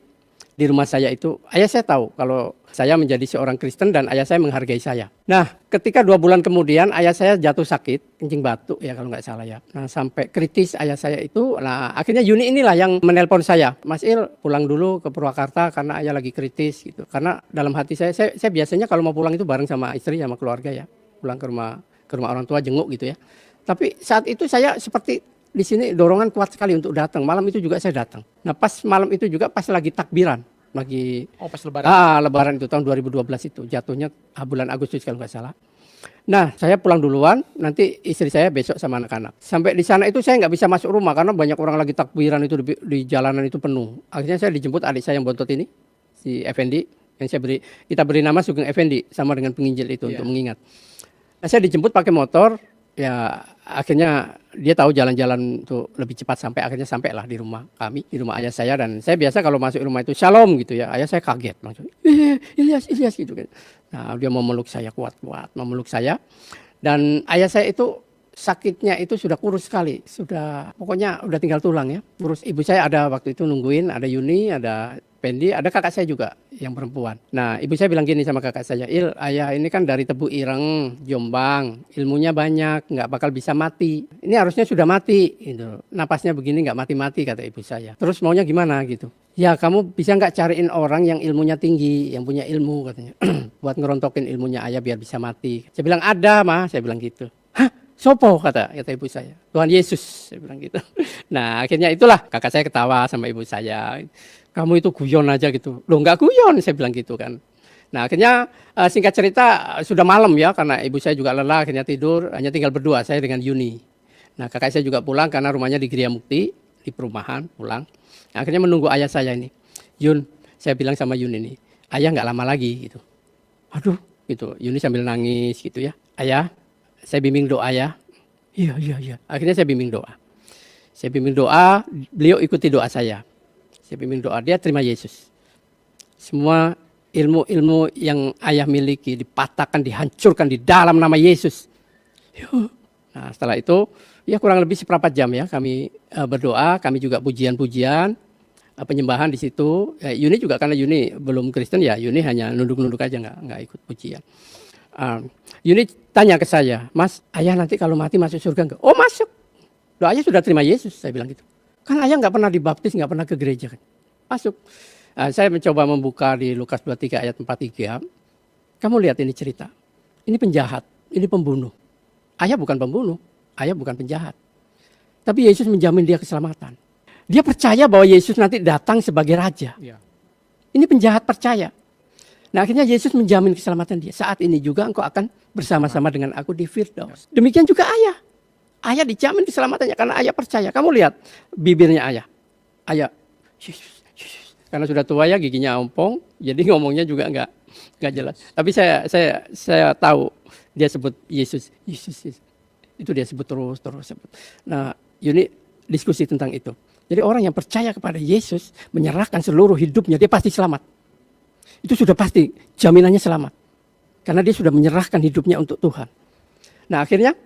rumah saya itu. Ayah saya tahu kalau saya menjadi seorang Kristen dan ayah saya menghargai saya. Nah ketika 2 bulan kemudian ayah saya jatuh sakit, kencing batuk ya kalau nggak salah ya. Nah sampai kritis ayah saya itu. Nah akhirnya Yuni inilah yang menelpon saya. Mas Il pulang dulu ke Purwakarta karena ayah lagi kritis gitu. Karena dalam hati saya biasanya kalau mau pulang itu bareng sama istri sama keluarga ya. Pulang ke rumah orang tua jenguk gitu ya. Tapi saat itu saya seperti di sini dorongan kuat sekali untuk datang. Malam itu juga saya datang. Nah pas malam itu juga pas lagi takbiran, lagi Pas lebaran. lebaran itu tahun 2012 itu jatuhnya bulan Agustus kalau nggak salah. Nah saya pulang duluan, nanti istri saya besok sama anak-anak. Sampai di sana itu saya nggak bisa masuk rumah karena banyak orang lagi takbiran itu di jalanan itu penuh. Akhirnya saya dijemput adik saya yang bontot ini, si Effendi, yang kita beri nama Sugeng Effendi sama dengan penginjil itu untuk mengingat. Nah, saya dijemput pakai motor, ya akhirnya dia tahu jalan-jalan untuk lebih cepat sampai, akhirnya sampailah di rumah kami, di rumah ayah saya. Dan saya biasa kalau masuk rumah itu shalom gitu ya, ayah saya kaget langsung, Ilyas gitu kan. Nah dia memeluk saya kuat-kuat, memeluk saya. Dan ayah saya itu sakitnya itu sudah kurus sekali, sudah pokoknya udah tinggal tulang ya, kurus. Ibu saya ada waktu itu nungguin, ada Yuni, ada Pendi, ada kakak saya juga yang perempuan. Nah ibu saya bilang gini sama kakak saya, ayah ini kan dari Tebu Ireng, Jombang, ilmunya banyak, nggak bakal bisa mati. Ini harusnya sudah mati, gitu. Napasnya begini nggak mati-mati kata ibu saya. Terus maunya gimana gitu? Ya kamu bisa nggak cariin orang yang ilmunya tinggi, yang punya ilmu katanya, buat ngerontokin ilmunya ayah biar bisa mati. Saya bilang ada mah, saya bilang gitu. Hah? Sopo kata ibu saya, Tuhan Yesus, saya bilang gitu. Nah akhirnya itulah kakak saya ketawa sama ibu saya. Kamu itu guyon aja gitu. Loh nggak guyon, saya bilang gitu kan. Nah akhirnya singkat cerita sudah malam ya, karena ibu saya juga lelah, akhirnya tidur, hanya tinggal berdua saya dengan Yuni. Nah kakak saya juga pulang karena rumahnya di Gria Mukti, di perumahan, pulang. Nah, akhirnya menunggu ayah saya ini. Yun, saya bilang sama Yun ini, ayah nggak lama lagi gitu. Aduh gitu, Yuni sambil nangis gitu ya. Ayah, saya bimbing doa ya. Iya. Akhirnya saya bimbing doa. Saya bimbing doa, beliau ikuti doa saya. Saya bimbing doa, dia terima Yesus. Semua ilmu-ilmu yang ayah miliki dipatahkan, dihancurkan di dalam nama Yesus. Nah setelah itu, ya kurang lebih seperempat jam ya kami berdoa, kami juga pujian-pujian, penyembahan di situ. Yuni juga karena Yuni belum Kristen ya, Yuni hanya nunduk-nunduk aja nggak ikut pujian. Yuni tanya ke saya, Mas, ayah nanti kalau mati masuk surga enggak? Oh masuk. Doanya sudah terima Yesus, saya bilang gitu. Kan ayah nggak pernah dibaptis, nggak pernah ke gereja kan. Masuk. Saya mencoba membuka di Lukas 23 ayat 43. Kamu lihat ini cerita. Ini penjahat, ini pembunuh. Ayah bukan pembunuh, ayah bukan penjahat. Tapi Yesus menjamin dia keselamatan. Dia percaya bahwa Yesus nanti datang sebagai raja. Ya. Ini penjahat percaya. Nah akhirnya Yesus menjamin keselamatan dia. Saat ini juga engkau akan bersama-sama dengan aku di Firdaus. Demikian juga ayah. Ayah dijamin keselamatannya karena ayah percaya. Kamu lihat bibirnya ayah. Ayah, Yesus. Karena sudah tua ya, giginya ompong, jadi ngomongnya juga enggak jelas. Tapi saya tahu dia sebut Yesus. Itu dia sebut terus sebut. Nah, Yuni diskusi tentang itu. Jadi orang yang percaya kepada Yesus, menyerahkan seluruh hidupnya, dia pasti selamat. Itu sudah pasti, jaminannya selamat. Karena dia sudah menyerahkan hidupnya untuk Tuhan. Nah akhirnya,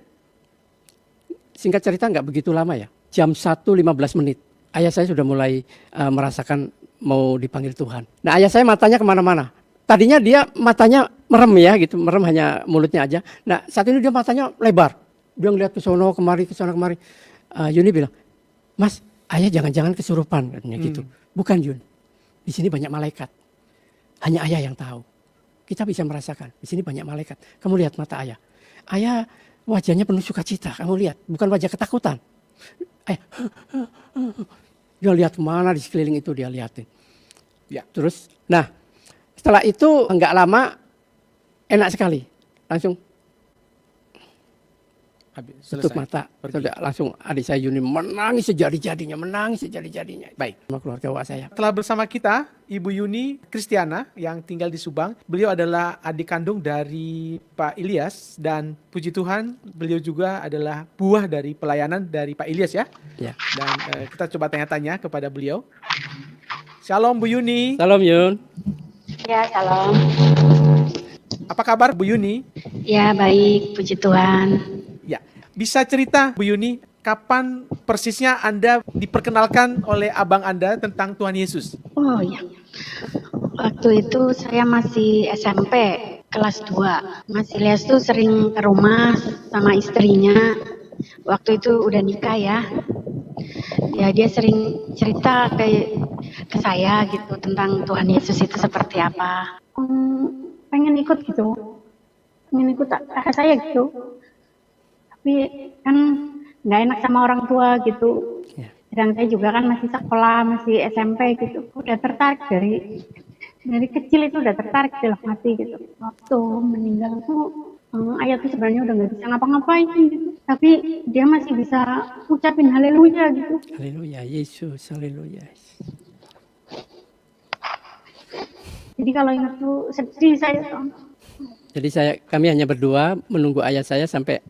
singkat cerita nggak begitu lama ya, jam 1:15 menit, ayah saya sudah mulai merasakan mau dipanggil Tuhan. Nah ayah saya matanya kemana-mana. Tadinya dia matanya merem ya gitu, merem hanya mulutnya aja. Nah saat ini dia matanya lebar. Dia ngeliat ke sono kemari, ke sono kemari. Yuni bilang, Mas, ayah jangan-jangan kesurupan katanya gitu. Bukan Yun, di sini banyak malaikat. Hanya ayah yang tahu. Kita bisa merasakan, di sini banyak malaikat. Kamu lihat mata ayah. Ayah wajahnya penuh sukacita, kamu lihat, bukan wajah ketakutan. Dia lihat kemana di sekeliling itu dia lihatin. Ya. Terus, nah setelah itu enggak lama, enak sekali, langsung tutup mata. Langsung adik saya Yuni menangis sejadi-jadinya. Baik. Sama keluarga wak saya. Telah bersama kita Ibu Yuni Kristiana yang tinggal di Subang. Beliau adalah adik kandung dari Pak Ilyas dan puji Tuhan beliau juga adalah buah dari pelayanan dari Pak Ilyas ya. Ya. Dan kita coba tanya-tanya kepada beliau. Shalom Bu Yuni. Salam Yun. Ya, shalom. Apa kabar Bu Yuni? Ya, baik, puji Tuhan. Ya, bisa cerita Bu Yuni, kapan persisnya Anda diperkenalkan oleh abang Anda tentang Tuhan Yesus? Oh ya, waktu itu saya masih SMP, kelas 2. Mas Ilyas tuh sering ke rumah sama istrinya. Waktu itu udah nikah ya. Ya dia sering cerita ke saya gitu tentang Tuhan Yesus itu seperti apa. Pengen ikut gitu. Pengen ikut arah saya gitu. Tapi kan nggak enak sama orang tua gitu. Ya. Sedang saya juga kan masih sekolah, masih SMP gitu. Udah tertarik dari kecil itu udah tertarik dalam hati gitu. Waktu meninggal tuh ayah tuh sebenarnya udah nggak bisa ngapa-ngapain gitu. Tapi dia masih bisa ucapin haleluya gitu. Haleluya, Yesus, haleluya. Jadi kalau ingat tuh sedih saya tuh. Jadi kami hanya berdua menunggu ayah saya sampai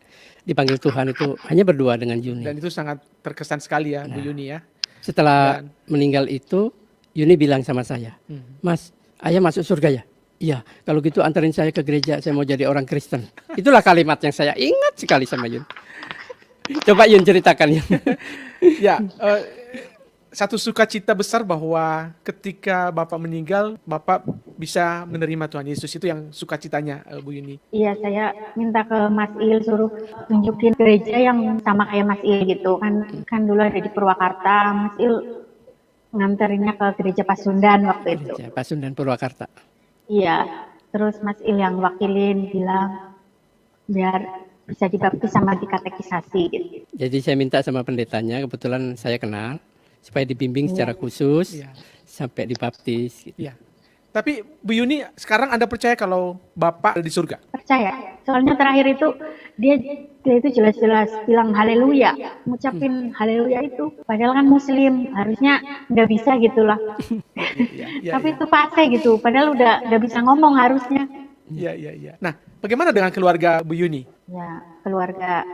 dipanggil Tuhan, itu hanya berdua dengan Yuni. Dan itu sangat terkesan sekali ya, Bu Yuni ya. Setelah meninggal itu, Yuni bilang sama saya, Mas, ayah masuk surga ya? Iya, kalau gitu anterin saya ke gereja, saya mau jadi orang Kristen. Itulah kalimat yang saya ingat sekali sama Yun. Coba Yun ceritakan Yun. Ya, satu sukacita besar bahwa ketika Bapak meninggal, Bapak bisa menerima Tuhan Yesus. Itu yang sukacitanya, Bu Yuni. Iya, saya minta ke Mas Il suruh tunjukin gereja yang sama kayak Mas Il gitu. Kan dulu ada di Purwakarta, Mas Il nganterinnya ke gereja Pasundan waktu itu. Gereja Pasundan Purwakarta. Iya, terus Mas Il yang wakilin bilang biar bisa dibaptis sama dikatekisasi gitu. Jadi saya minta sama pendetanya, kebetulan saya kenal, supaya dibimbing secara khusus sampai dibaptis. Gitu. Ya. Tapi Bu Yuni, sekarang Anda percaya kalau Bapak ada di surga? Percaya. Soalnya terakhir itu dia itu jelas-jelas bilang haleluya, ngucapin haleluya itu. Padahal kan Muslim, harusnya nggak bisa gitulah. Tapi itu fase gitu. Padahal udah bisa ngomong harusnya. Iya. Nah, bagaimana dengan keluarga Bu Yuni? Ya, keluarga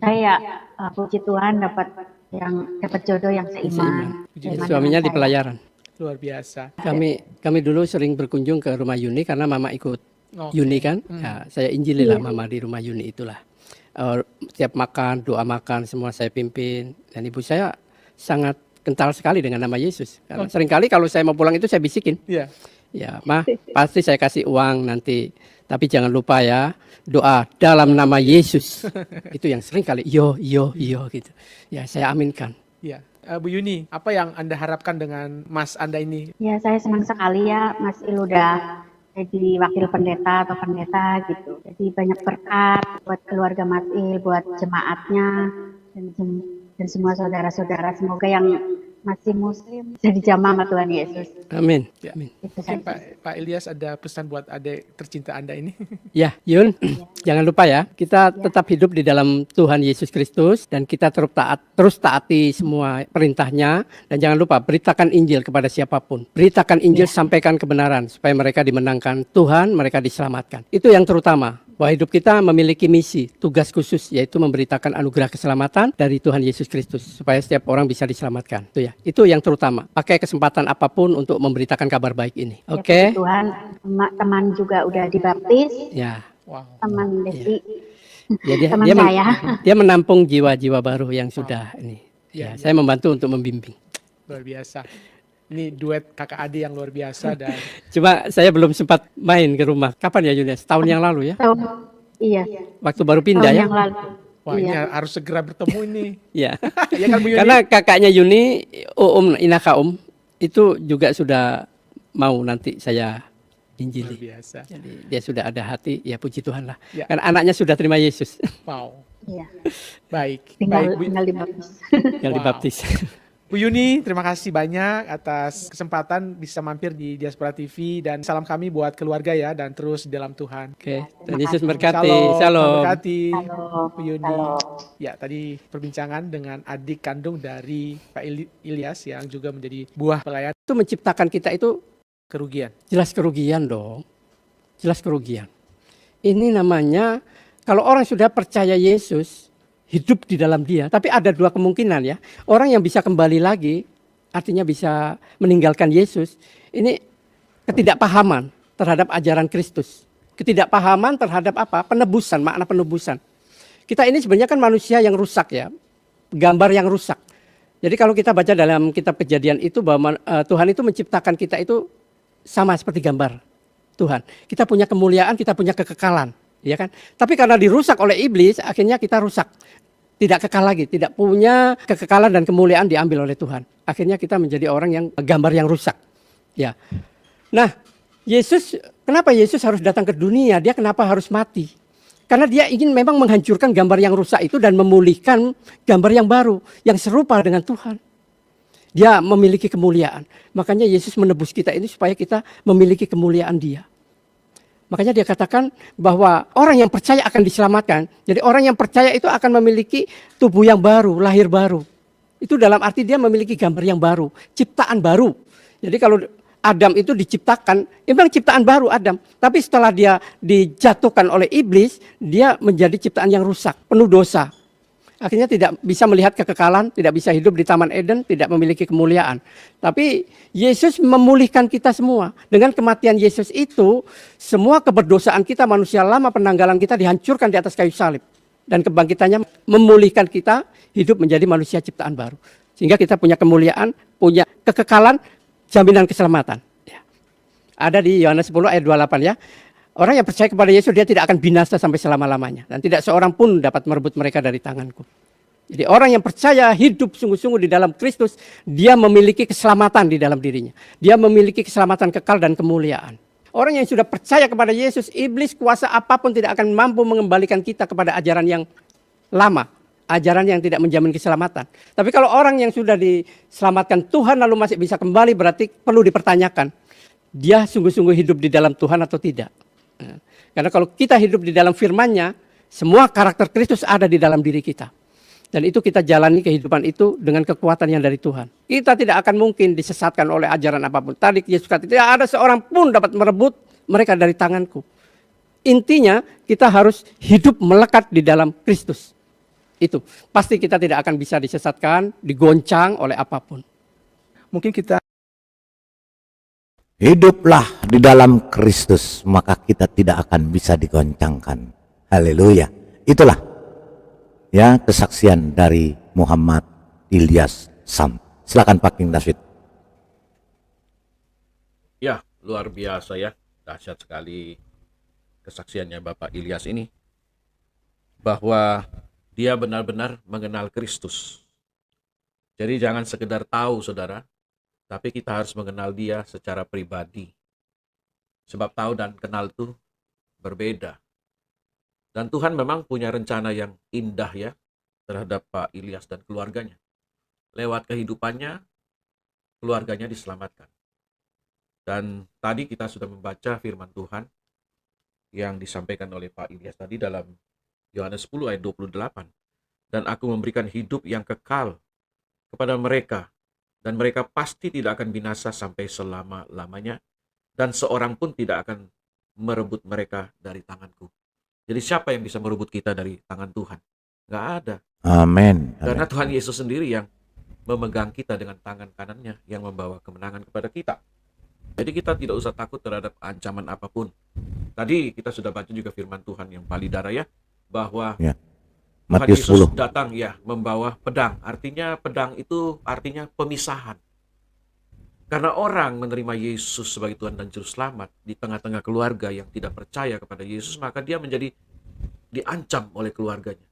saya puji Tuhan dapat jodoh yang seiman. Suaminya di pelayaran. Luar biasa. Kami dulu sering berkunjung ke rumah Yuni karena Mama ikut Yuni kan. Ya, saya injililah Mama di rumah Yuni itulah. Tiap makan, doa makan semua saya pimpin. Dan ibu saya sangat kental sekali dengan nama Yesus. Karena seringkali kalau saya mau pulang itu saya bisikin. Iya. Ya, Ma, pasti saya kasih uang nanti. Tapi jangan lupa ya, doa dalam nama Yesus. Itu yang sering kali, yo gitu. Ya, saya aminkan. Iya. Bu Yuni, apa yang Anda harapkan dengan Mas Anda ini? Ya, saya senang sekali ya Mas Il udah jadi wakil pendeta atau pendeta gitu. Jadi banyak berkat buat keluarga Mas Il, buat jemaatnya, dan semua saudara-saudara. Semoga yang masih Muslim bisa dijamah sama Tuhan Yesus. Amin. Ya. Amin. Mungkin Pak Ilyas ada pesan buat adik tercinta Anda ini? Ya, Yun, jangan lupa ya, kita tetap hidup di dalam Tuhan Yesus Kristus dan kita terus taati semua perintahnya, dan jangan lupa beritakan Injil kepada siapapun. Beritakan Injil, sampaikan kebenaran supaya mereka dimenangkan Tuhan, mereka diselamatkan. Itu yang terutama. Bahwa hidup kita memiliki misi, tugas khusus, yaitu memberitakan anugerah keselamatan dari Tuhan Yesus Kristus supaya setiap orang bisa diselamatkan. Itu yang terutama. Pakai kesempatan apapun untuk memberitakan kabar baik ini. Oke. Tuhan, teman juga udah dibaptis. Ya. Wow. Teman Desi. Ya, teman saya. Dia menampung jiwa-jiwa baru yang sudah ini. Ya, saya membantu untuk membimbing. Luar biasa. Ini duet kakak adik yang luar biasa dan cuma saya belum sempat main ke rumah. Kapan ya Yunes? Tahun yang lalu ya? Iya. Waktu baru pindah ya? Yang lalu. wah ini harus segera bertemu ini. Ya. Ya kan Bu Yuni? Karena kakaknya Yuni, Inaka itu juga sudah mau nanti saya injili. Luar biasa. Jadi dia sudah ada hati, ya puji Tuhan lah. Ya. Karena anaknya sudah terima Yesus. Wow. Iya. Baik. Tinggal Baik, Bu. dibaptis. Yang Wow. dibaptis. Bu Yuni, terima kasih banyak atas kesempatan bisa mampir di Diaspora TV, dan salam kami buat keluarga ya, dan terus di dalam Tuhan. Oke, Tuhan Yesus berkati. Tuhan Shalom. berkati. Halo. Bu Yuni. Halo. Ya, tadi perbincangan dengan adik kandung dari Pak Ilyas yang juga menjadi buah pelayan. Itu menciptakan kita itu Kerugian. jelas kerugian dong. Jelas kerugian. Ini namanya, kalau orang sudah percaya Yesus, hidup di dalam dia. Tapi ada dua kemungkinan ya. Orang yang bisa kembali lagi, artinya bisa meninggalkan Yesus. Ini ketidakpahaman terhadap ajaran Kristus. Ketidakpahaman terhadap apa? Penebusan, makna penebusan. Kita ini sebenarnya kan manusia yang rusak ya. Gambar yang rusak. Jadi kalau kita baca dalam kitab Kejadian itu bahwa Tuhan itu menciptakan kita itu sama seperti gambar Tuhan. Kita punya kemuliaan, kita punya kekekalan. Ya kan? Tapi karena dirusak oleh iblis, akhirnya kita rusak. Tidak kekal lagi, tidak punya kekekalan dan kemuliaan diambil oleh Tuhan. Akhirnya kita menjadi orang yang gambar yang rusak. Ya. Nah, kenapa Yesus harus datang ke dunia? Dia kenapa harus mati? Karena dia ingin memang menghancurkan gambar yang rusak itu dan memulihkan gambar yang baru, yang serupa dengan Tuhan. Dia memiliki kemuliaan. Makanya Yesus menebus kita ini supaya kita memiliki kemuliaan Dia. Makanya dia katakan bahwa orang yang percaya akan diselamatkan. Jadi orang yang percaya itu akan memiliki tubuh yang baru, lahir baru. Itu dalam arti dia memiliki gambar yang baru, ciptaan baru. Jadi kalau Adam itu diciptakan, memang ciptaan baru Adam. Tapi setelah dia dijatuhkan oleh iblis, dia menjadi ciptaan yang rusak, penuh dosa. Akhirnya tidak bisa melihat kekekalan, tidak bisa hidup di Taman Eden, tidak memiliki kemuliaan. Tapi Yesus memulihkan kita semua. Dengan kematian Yesus itu, semua keberdosaan kita, manusia lama, penanggalan kita dihancurkan di atas kayu salib. Dan kebangkitannya memulihkan kita hidup menjadi manusia ciptaan baru. Sehingga kita punya kemuliaan, punya kekekalan, jaminan keselamatan. Ya. Ada di Yohanes 10 ayat 28 ya. Orang yang percaya kepada Yesus dia tidak akan binasa sampai selama-lamanya. Dan tidak seorang pun dapat merebut mereka dari tanganku. Jadi orang yang percaya hidup sungguh-sungguh di dalam Kristus, dia memiliki keselamatan di dalam dirinya. Dia memiliki keselamatan kekal dan kemuliaan. Orang yang sudah percaya kepada Yesus, iblis kuasa apapun tidak akan mampu mengembalikan kita kepada ajaran yang lama. Ajaran yang tidak menjamin keselamatan. Tapi kalau orang yang sudah diselamatkan Tuhan lalu masih bisa kembali, berarti perlu dipertanyakan. Dia sungguh-sungguh hidup di dalam Tuhan atau tidak. Karena kalau kita hidup di dalam firman-Nya, semua karakter Kristus ada di dalam diri kita. Dan itu kita jalani kehidupan itu dengan kekuatan yang dari Tuhan. Kita tidak akan mungkin disesatkan oleh ajaran apapun. Tadi Yesus kata, tidak ada seorang pun dapat merebut mereka dari tanganku. Intinya kita harus hidup melekat di dalam Kristus. Itu pasti kita tidak akan bisa disesatkan, digoncang oleh apapun. Mungkin kita Hiduplah di dalam Kristus, maka kita tidak akan bisa digoncangkan. Haleluya. Itulah ya kesaksian dari Muhammad Ilyas Sam. Silakan Pak King David. Ya, luar biasa ya. Dahsyat sekali kesaksiannya Bapak Ilyas ini. Bahwa dia benar-benar mengenal Kristus. Jadi jangan sekedar tahu saudara, tapi kita harus mengenal dia secara pribadi. Sebab tahu dan kenal itu berbeda. Dan Tuhan memang punya rencana yang indah ya terhadap Pak Ilyas dan keluarganya. Lewat kehidupannya, keluarganya diselamatkan. Dan tadi kita sudah membaca firman Tuhan yang disampaikan oleh Pak Ilyas tadi dalam Yohanes 10 ayat 28. Dan aku memberikan hidup yang kekal kepada mereka. Dan mereka pasti tidak akan binasa sampai selama-lamanya. Dan seorang pun tidak akan merebut mereka dari tanganku. Jadi siapa yang bisa merebut kita dari tangan Tuhan? Nggak ada. Amin. Karena Tuhan Yesus sendiri yang memegang kita dengan tangan kanannya, yang membawa kemenangan kepada kita. Jadi kita tidak usah takut terhadap ancaman apapun. Tadi kita sudah baca juga firman Tuhan yang palidara ya, bahwa Ya. Tuhan Matius Yesus 10. datang ya membawa pedang. Artinya pedang itu artinya pemisahan. Karena orang menerima Yesus sebagai Tuhan dan Juru Selamat di tengah-tengah keluarga yang tidak percaya kepada Yesus, maka dia menjadi diancam oleh keluarganya.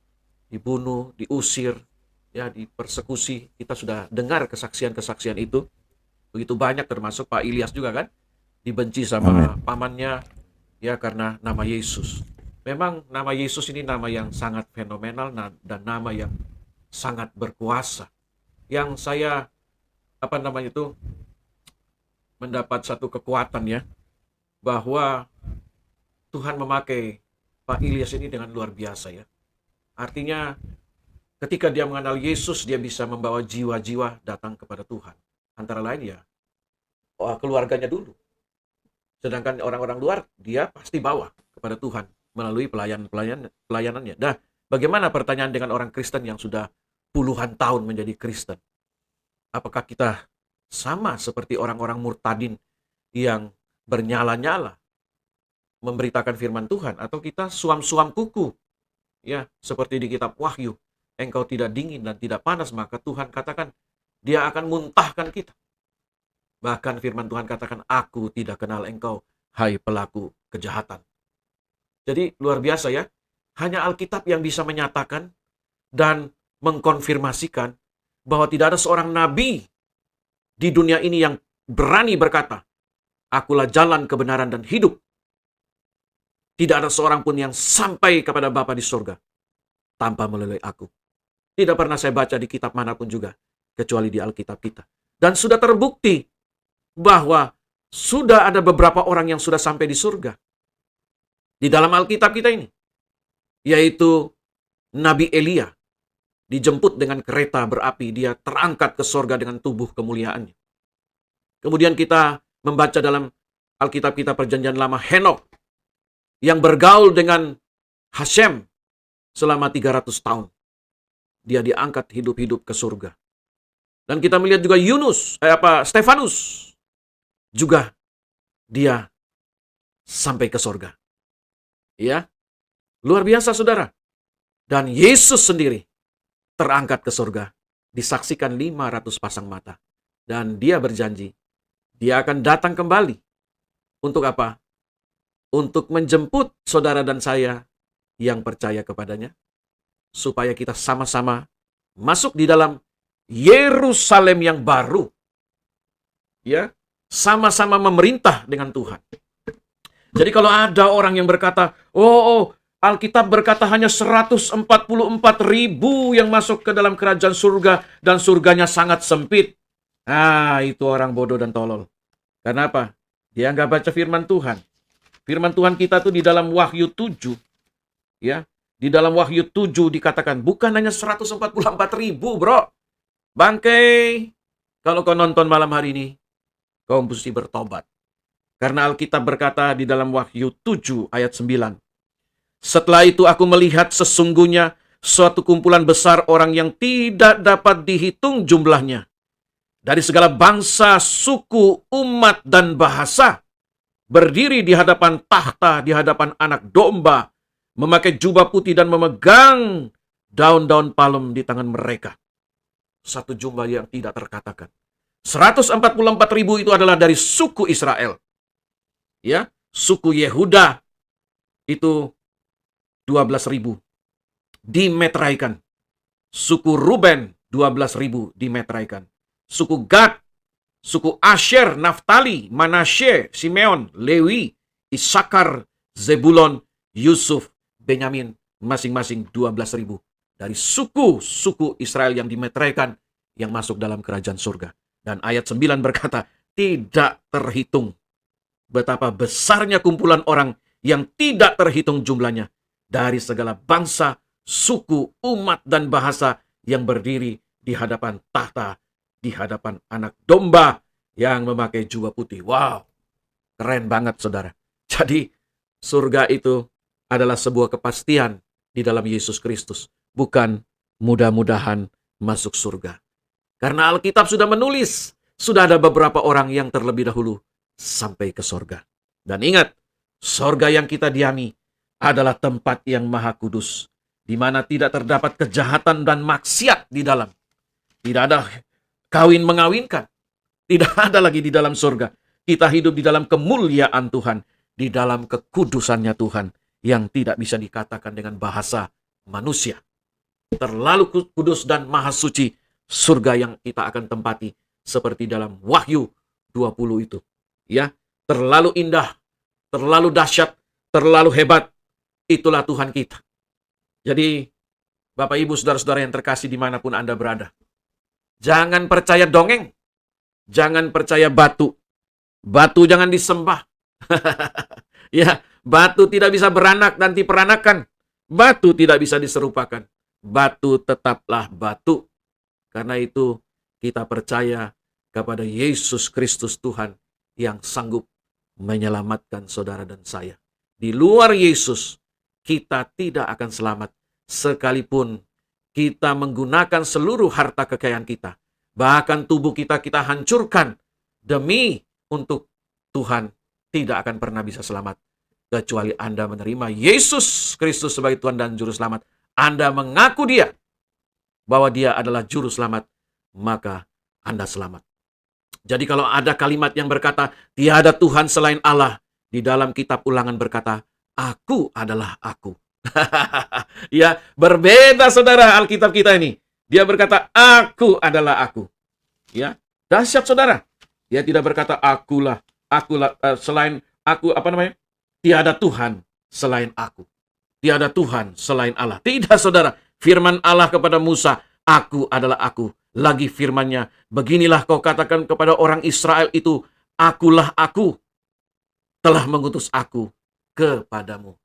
Dibunuh, diusir, ya dipersekusi. Kita sudah dengar kesaksian-kesaksian itu. Begitu banyak termasuk Pak Ilyas juga kan. Dibenci sama pamannya ya karena nama Yesus. Memang nama Yesus ini nama yang sangat fenomenal dan nama yang sangat berkuasa. Yang saya mendapat satu kekuatan ya, bahwa Tuhan memakai Pak Ilyas ini dengan luar biasa ya. Artinya ketika dia mengenal Yesus, dia bisa membawa jiwa-jiwa datang kepada Tuhan. Antara lain ya keluarganya dulu. Sedangkan orang-orang luar dia pasti bawa kepada Tuhan melalui pelayanannya. Nah, bagaimana pertanyaan dengan orang Kristen yang sudah puluhan tahun menjadi Kristen? Apakah kita sama seperti orang-orang murtadin yang bernyala-nyala memberitakan firman Tuhan, atau kita suam-suam kuku? Ya, seperti di kitab Wahyu, engkau tidak dingin dan tidak panas, maka Tuhan katakan dia akan muntahkan kita. Bahkan firman Tuhan katakan, aku tidak kenal engkau, hai pelaku kejahatan. Jadi luar biasa ya, hanya Alkitab yang bisa menyatakan dan mengkonfirmasikan bahwa tidak ada seorang nabi di dunia ini yang berani berkata, akulah jalan, kebenaran, dan hidup. Tidak ada seorang pun yang sampai kepada Bapa di surga tanpa melalui aku. Tidak pernah saya baca di kitab manapun juga, kecuali di Alkitab kita. Dan sudah terbukti bahwa sudah ada beberapa orang yang sudah sampai di surga. Di dalam Alkitab kita ini. Yaitu Nabi Elia. Dijemput dengan kereta berapi. Dia terangkat ke surga dengan tubuh kemuliaannya. Kemudian kita membaca dalam Alkitab kita Perjanjian Lama, Henok yang bergaul dengan Hashem selama 300 tahun. Dia diangkat hidup-hidup ke surga. Dan kita melihat juga Stefanus juga dia sampai ke surga. Ya. Luar biasa saudara. Dan Yesus sendiri terangkat ke surga, disaksikan 500 pasang mata. Dan dia berjanji, dia akan datang kembali. Untuk apa? Untuk menjemput saudara dan saya yang percaya kepadanya, supaya kita sama-sama masuk di dalam Yerusalem yang baru. Ya, sama-sama memerintah dengan Tuhan. Jadi kalau ada orang yang berkata, Alkitab berkata hanya 144.000 yang masuk ke dalam kerajaan surga dan surganya sangat sempit. Itu orang bodoh dan tolol. Kenapa? Dia nggak baca firman Tuhan. Firman Tuhan kita tuh di dalam Wahyu 7, ya, di dalam Wahyu 7 dikatakan bukan hanya 144.000, bro. Bangkai, kalau kau nonton malam hari ini, kau mesti bertobat. Karena Alkitab berkata di dalam Wahyu 7 ayat 9. Setelah itu aku melihat sesungguhnya suatu kumpulan besar orang yang tidak dapat dihitung jumlahnya. Dari segala bangsa, suku, umat, dan bahasa. Berdiri di hadapan tahta, di hadapan anak domba. Memakai jubah putih dan memegang daun-daun palem di tangan mereka. Satu jumlah yang tidak terkatakan. 144.000 itu adalah dari suku Israel. Ya, suku Yehuda itu 12.000 dimeteraikan. Suku Ruben 12.000 dimeteraikan. Suku Gad, suku Asher, Naftali, Manasye, Simeon, Lewi, Isakar, Zebulon, Yusuf, Benyamin, masing-masing 12.000 dari suku-suku Israel yang dimeteraikan yang masuk dalam kerajaan surga. Dan ayat 9 berkata, tidak terhitung betapa besarnya kumpulan orang yang tidak terhitung jumlahnya dari segala bangsa, suku, umat, dan bahasa yang berdiri di hadapan tahta, di hadapan anak domba yang memakai jubah putih. Wow, keren banget saudara. Jadi surga itu adalah sebuah kepastian di dalam Yesus Kristus. Bukan mudah-mudahan masuk surga. Karena Alkitab sudah menulis, sudah ada beberapa orang yang terlebih dahulu sampai ke surga. Dan ingat, surga yang kita diami adalah tempat yang maha kudus, di mana tidak terdapat kejahatan dan maksiat di dalam. Tidak ada kawin mengawinkan. Tidak ada lagi di dalam surga. Kita hidup di dalam kemuliaan Tuhan, di dalam kekudusannya Tuhan, yang tidak bisa dikatakan dengan bahasa manusia. Terlalu kudus dan maha suci surga yang kita akan tempati, seperti dalam Wahyu 20 itu. Ya, terlalu indah, terlalu dahsyat, terlalu hebat. Itulah Tuhan kita. Jadi, Bapak Ibu Saudara-saudara yang terkasih dimanapun Anda berada, jangan percaya dongeng, jangan percaya batu. Batu jangan disembah. Ya, batu tidak bisa beranak dan diperanakan. Batu tidak bisa diserupakan. Batu tetaplah batu. Karena itu kita percaya kepada Yesus Kristus Tuhan yang sanggup menyelamatkan saudara dan saya. Di luar Yesus, kita tidak akan selamat. Sekalipun kita menggunakan seluruh harta kekayaan kita. Bahkan tubuh kita hancurkan. Demi untuk Tuhan tidak akan pernah bisa selamat. Kecuali Anda menerima Yesus Kristus sebagai Tuhan dan Juru Selamat. Anda mengaku Dia bahwa Dia adalah Juru Selamat, maka Anda selamat. Jadi kalau ada kalimat yang berkata, tiada Tuhan selain Allah, di dalam kitab Ulangan berkata, aku adalah aku. Ya, berbeda saudara Alkitab kita ini. Dia berkata, aku adalah aku. Ya, dahsyat saudara. Dia tidak berkata, akulah, selain aku, tiada Tuhan selain aku. Tiada Tuhan selain Allah. Tidak, saudara. Firman Allah kepada Musa, aku adalah aku. Lagi firmannya, beginilah kau katakan kepada orang Israel itu, akulah aku, telah mengutus aku kepadamu.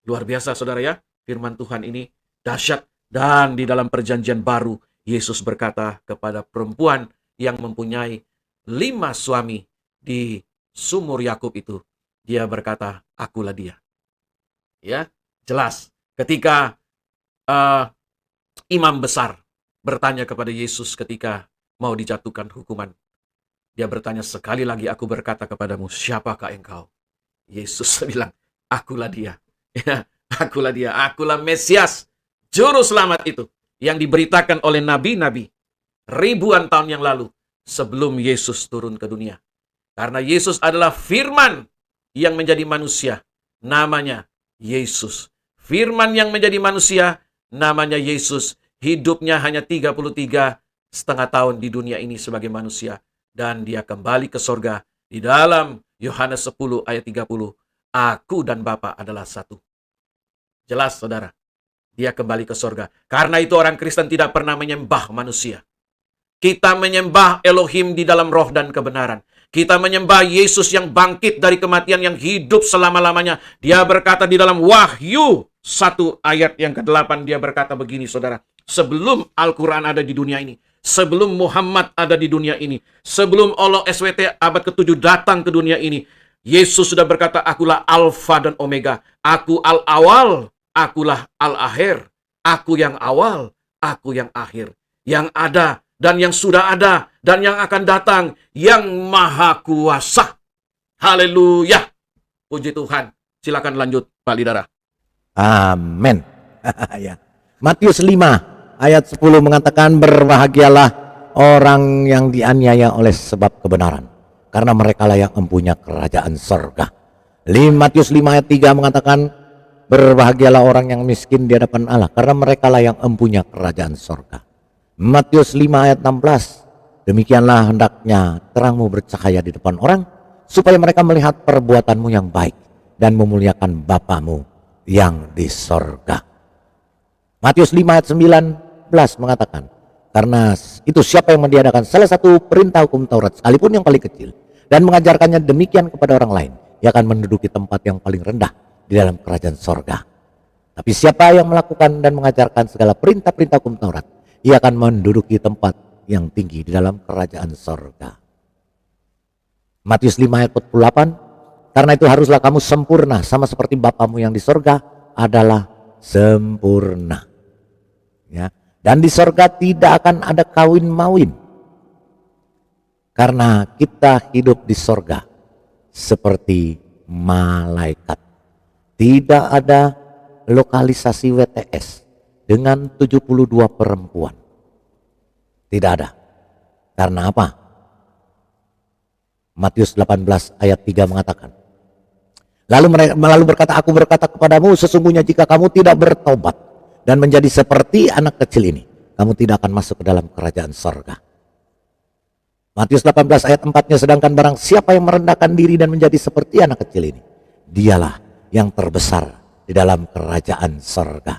Luar biasa, saudara ya. Firman Tuhan ini dahsyat. Dan di dalam perjanjian baru, Yesus berkata kepada perempuan yang mempunyai 5 suami di sumur Yakub itu, dia berkata, akulah dia. Ya, jelas. Ketika imam besar bertanya kepada Yesus ketika mau dijatuhkan hukuman, dia bertanya, sekali lagi aku berkata kepadamu, siapakah engkau? Yesus bilang, akulah dia. Ya, akulah dia. Akulah Mesias, Juru Selamat itu, yang diberitakan oleh nabi-nabi ribuan tahun yang lalu sebelum Yesus turun ke dunia. Karena Yesus adalah firman yang menjadi manusia, namanya Yesus. Firman yang menjadi manusia, namanya Yesus. Hidupnya hanya 33,5 tahun di dunia ini sebagai manusia. Dan dia kembali ke sorga. Di dalam Yohanes 10 ayat 30, aku dan Bapa adalah satu. Jelas, saudara. Dia kembali ke sorga. Karena itu orang Kristen tidak pernah menyembah manusia. Kita menyembah Elohim di dalam roh dan kebenaran. Kita menyembah Yesus yang bangkit dari kematian, yang hidup selama-lamanya. Dia berkata di dalam Wahyu 1 ayat yang ke-8, dia berkata begini, saudara. Sebelum Al-Quran ada di dunia ini, sebelum Muhammad ada di dunia ini, sebelum Allah SWT abad ke-7 datang ke dunia ini, Yesus sudah berkata, akulah Alfa dan Omega. Aku al-awal, akulah al-akhir. Aku yang awal, aku yang akhir. Yang ada dan yang sudah ada, dan yang akan datang, yang maha kuasa. Haleluya. Puji Tuhan. Silakan lanjut, Pak Lidara. Amin. Ya. Matius 5 ayat 10 mengatakan, berbahagialah orang yang dianiaya oleh sebab kebenaran, karena merekalah yang mempunyai kerajaan sorga. Matius 5 ayat 3 mengatakan, berbahagialah orang yang miskin di hadapan Allah, karena merekalah yang mempunyai kerajaan sorga. Matius 5 ayat 16, demikianlah hendaknya terangmu bercahaya di depan orang, supaya mereka melihat perbuatanmu yang baik dan memuliakan Bapamu yang di sorga. Matius 5 ayat 19 mengatakan, karena itu siapa yang meniadakan salah satu perintah hukum Taurat, sekalipun yang paling kecil, dan mengajarkannya demikian kepada orang lain, ia akan menduduki tempat yang paling rendah di dalam kerajaan sorga. Tapi siapa yang melakukan dan mengajarkan segala perintah-perintah hukum Taurat, ia akan menduduki tempat yang tinggi di dalam kerajaan sorga. Matius 5 ayat 48, karena itu haruslah kamu sempurna, sama seperti Bapamu yang di sorga adalah sempurna. Ya. Dan di sorga tidak akan ada kawin-mawin, karena kita hidup di sorga seperti malaikat. Tidak ada lokalisasi WTS dengan 72 perempuan. Tidak ada. Karena apa? Matius 18 ayat 3 mengatakan, lalu berkata, aku berkata kepadamu, sesungguhnya jika kamu tidak bertobat dan menjadi seperti anak kecil ini, kamu tidak akan masuk ke dalam kerajaan sorga. Matius 18 ayat 4-nya, sedangkan barang siapa yang merendahkan diri dan menjadi seperti anak kecil ini, dialah yang terbesar di dalam kerajaan sorga.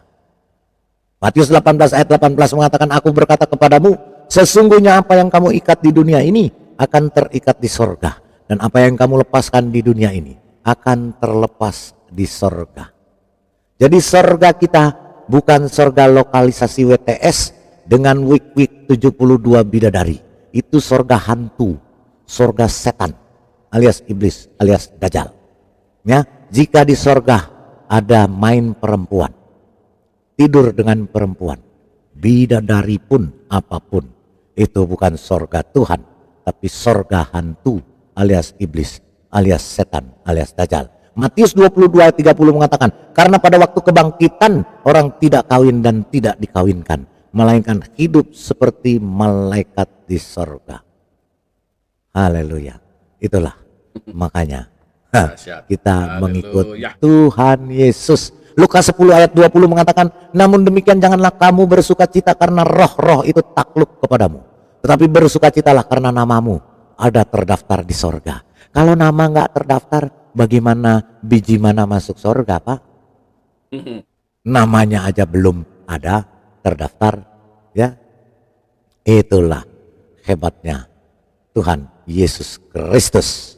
Matius 18 ayat 18 mengatakan, aku berkata kepadamu, sesungguhnya apa yang kamu ikat di dunia ini akan terikat di sorga, dan apa yang kamu lepaskan di dunia ini akan terlepas di sorga. Jadi sorga kita bukan sorga lokalisasi WTS dengan wik-wik 72 bidadari. Itu sorga hantu, sorga setan alias iblis alias dajjal. Ya, jika di sorga ada main perempuan, tidur dengan perempuan, bidadari pun apapun, itu bukan sorga Tuhan, tapi sorga hantu alias iblis alias setan alias dajjal. Matius 22 ayat 30 mengatakan, karena pada waktu kebangkitan orang tidak kawin dan tidak dikawinkan, melainkan hidup seperti malaikat di sorga. Haleluya. Itulah makanya kita mengikut Tuhan Yesus. Lukas 10 ayat 20 mengatakan, namun demikian janganlah kamu bersukacita karena roh-roh itu takluk kepadamu, tetapi bersukacitalah karena namamu ada terdaftar di sorga. Kalau nama nggak terdaftar, bagaimana biji mana masuk surga, Pak? Namanya aja belum ada terdaftar, ya. Itulah hebatnya Tuhan Yesus Kristus.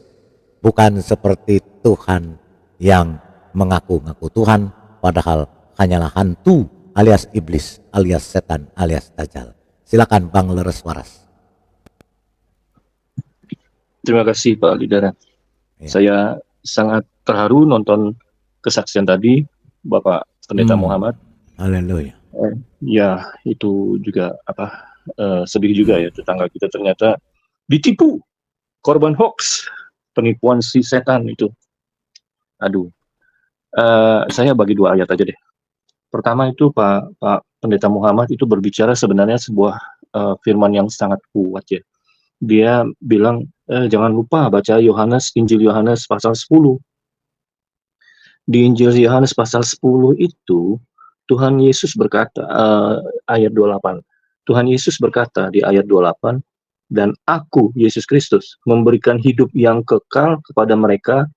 Bukan seperti Tuhan yang mengaku-ngaku Tuhan, padahal hanyalah hantu alias iblis, alias setan, alias dajjal. Silakan Bang Leres Waras. Terima kasih Pak Lidara. Ya. Saya sangat terharu nonton kesaksian tadi Bapak Pendeta Muhammad. Haleluya. Ya, itu juga sedih juga ya, tetangga kita ternyata ditipu, korban hoax, penipuan si setan itu. Aduh, saya bagi 2 ayat aja deh. Pertama itu Pak Pendeta Muhammad itu berbicara sebenarnya sebuah firman yang sangat kuat ya. Dia bilang jangan lupa baca Injil Yohanes pasal 10. Di Injil Yohanes pasal 10 itu Tuhan Yesus berkata, ayat 28. Tuhan Yesus berkata di ayat 28, dan aku, Yesus Kristus, memberikan hidup yang kekal kepada mereka,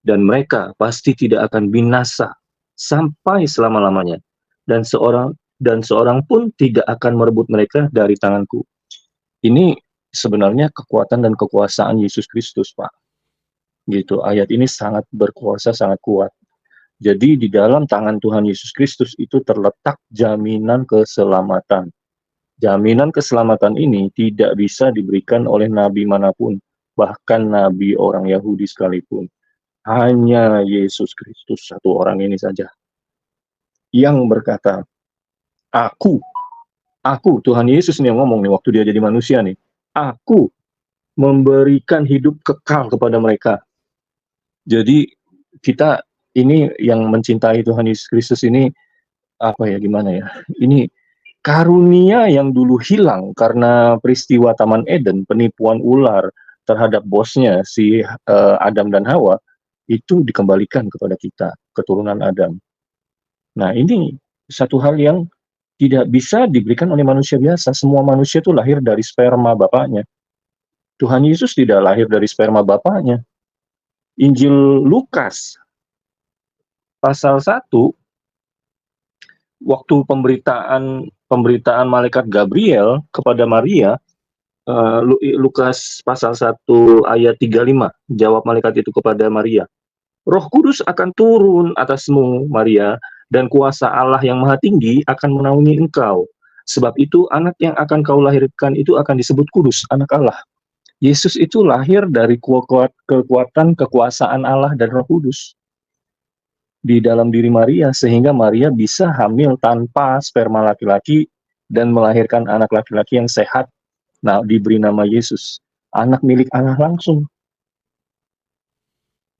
dan mereka pasti tidak akan binasa sampai selama-lamanya. Dan seorang pun tidak akan merebut mereka dari tanganku. Ini sebenarnya kekuatan dan kekuasaan Yesus Kristus, Pak. Gitu, ayat ini sangat berkuasa, sangat kuat. Jadi di dalam tangan Tuhan Yesus Kristus itu terletak jaminan keselamatan. Jaminan keselamatan ini tidak bisa diberikan oleh nabi manapun, bahkan nabi orang Yahudi sekalipun. Hanya Yesus Kristus, satu orang ini saja, yang berkata, aku, Tuhan Yesus nih yang ngomong nih waktu dia jadi manusia nih, aku memberikan hidup kekal kepada mereka. Jadi kita ini yang mencintai Tuhan Yesus Kristus ini gimana ya? Ini karunia yang dulu hilang karena peristiwa Taman Eden, penipuan ular terhadap bosnya si Adam dan Hawa, itu dikembalikan kepada kita, keturunan Adam. Nah, ini satu hal yang tidak bisa diberikan oleh manusia biasa. Semua manusia itu lahir dari sperma bapaknya. Tuhan Yesus tidak lahir dari sperma bapaknya. Injil Lukas pasal 1, waktu pemberitaan malaikat Gabriel kepada Maria, Lukas pasal 1 ayat 35, jawab malaikat itu kepada Maria, Roh Kudus akan turun atasmu, Maria, dan kuasa Allah yang Maha Tinggi akan menaungi engkau. Sebab itu anak yang akan kau lahirkan itu akan disebut kudus, anak Allah. Yesus itu lahir dari kekuatan kekuasaan Allah dan Roh Kudus di dalam diri Maria, sehingga Maria bisa hamil tanpa sperma laki-laki dan melahirkan anak laki-laki yang sehat. Nah, diberi nama Yesus, anak milik Allah langsung.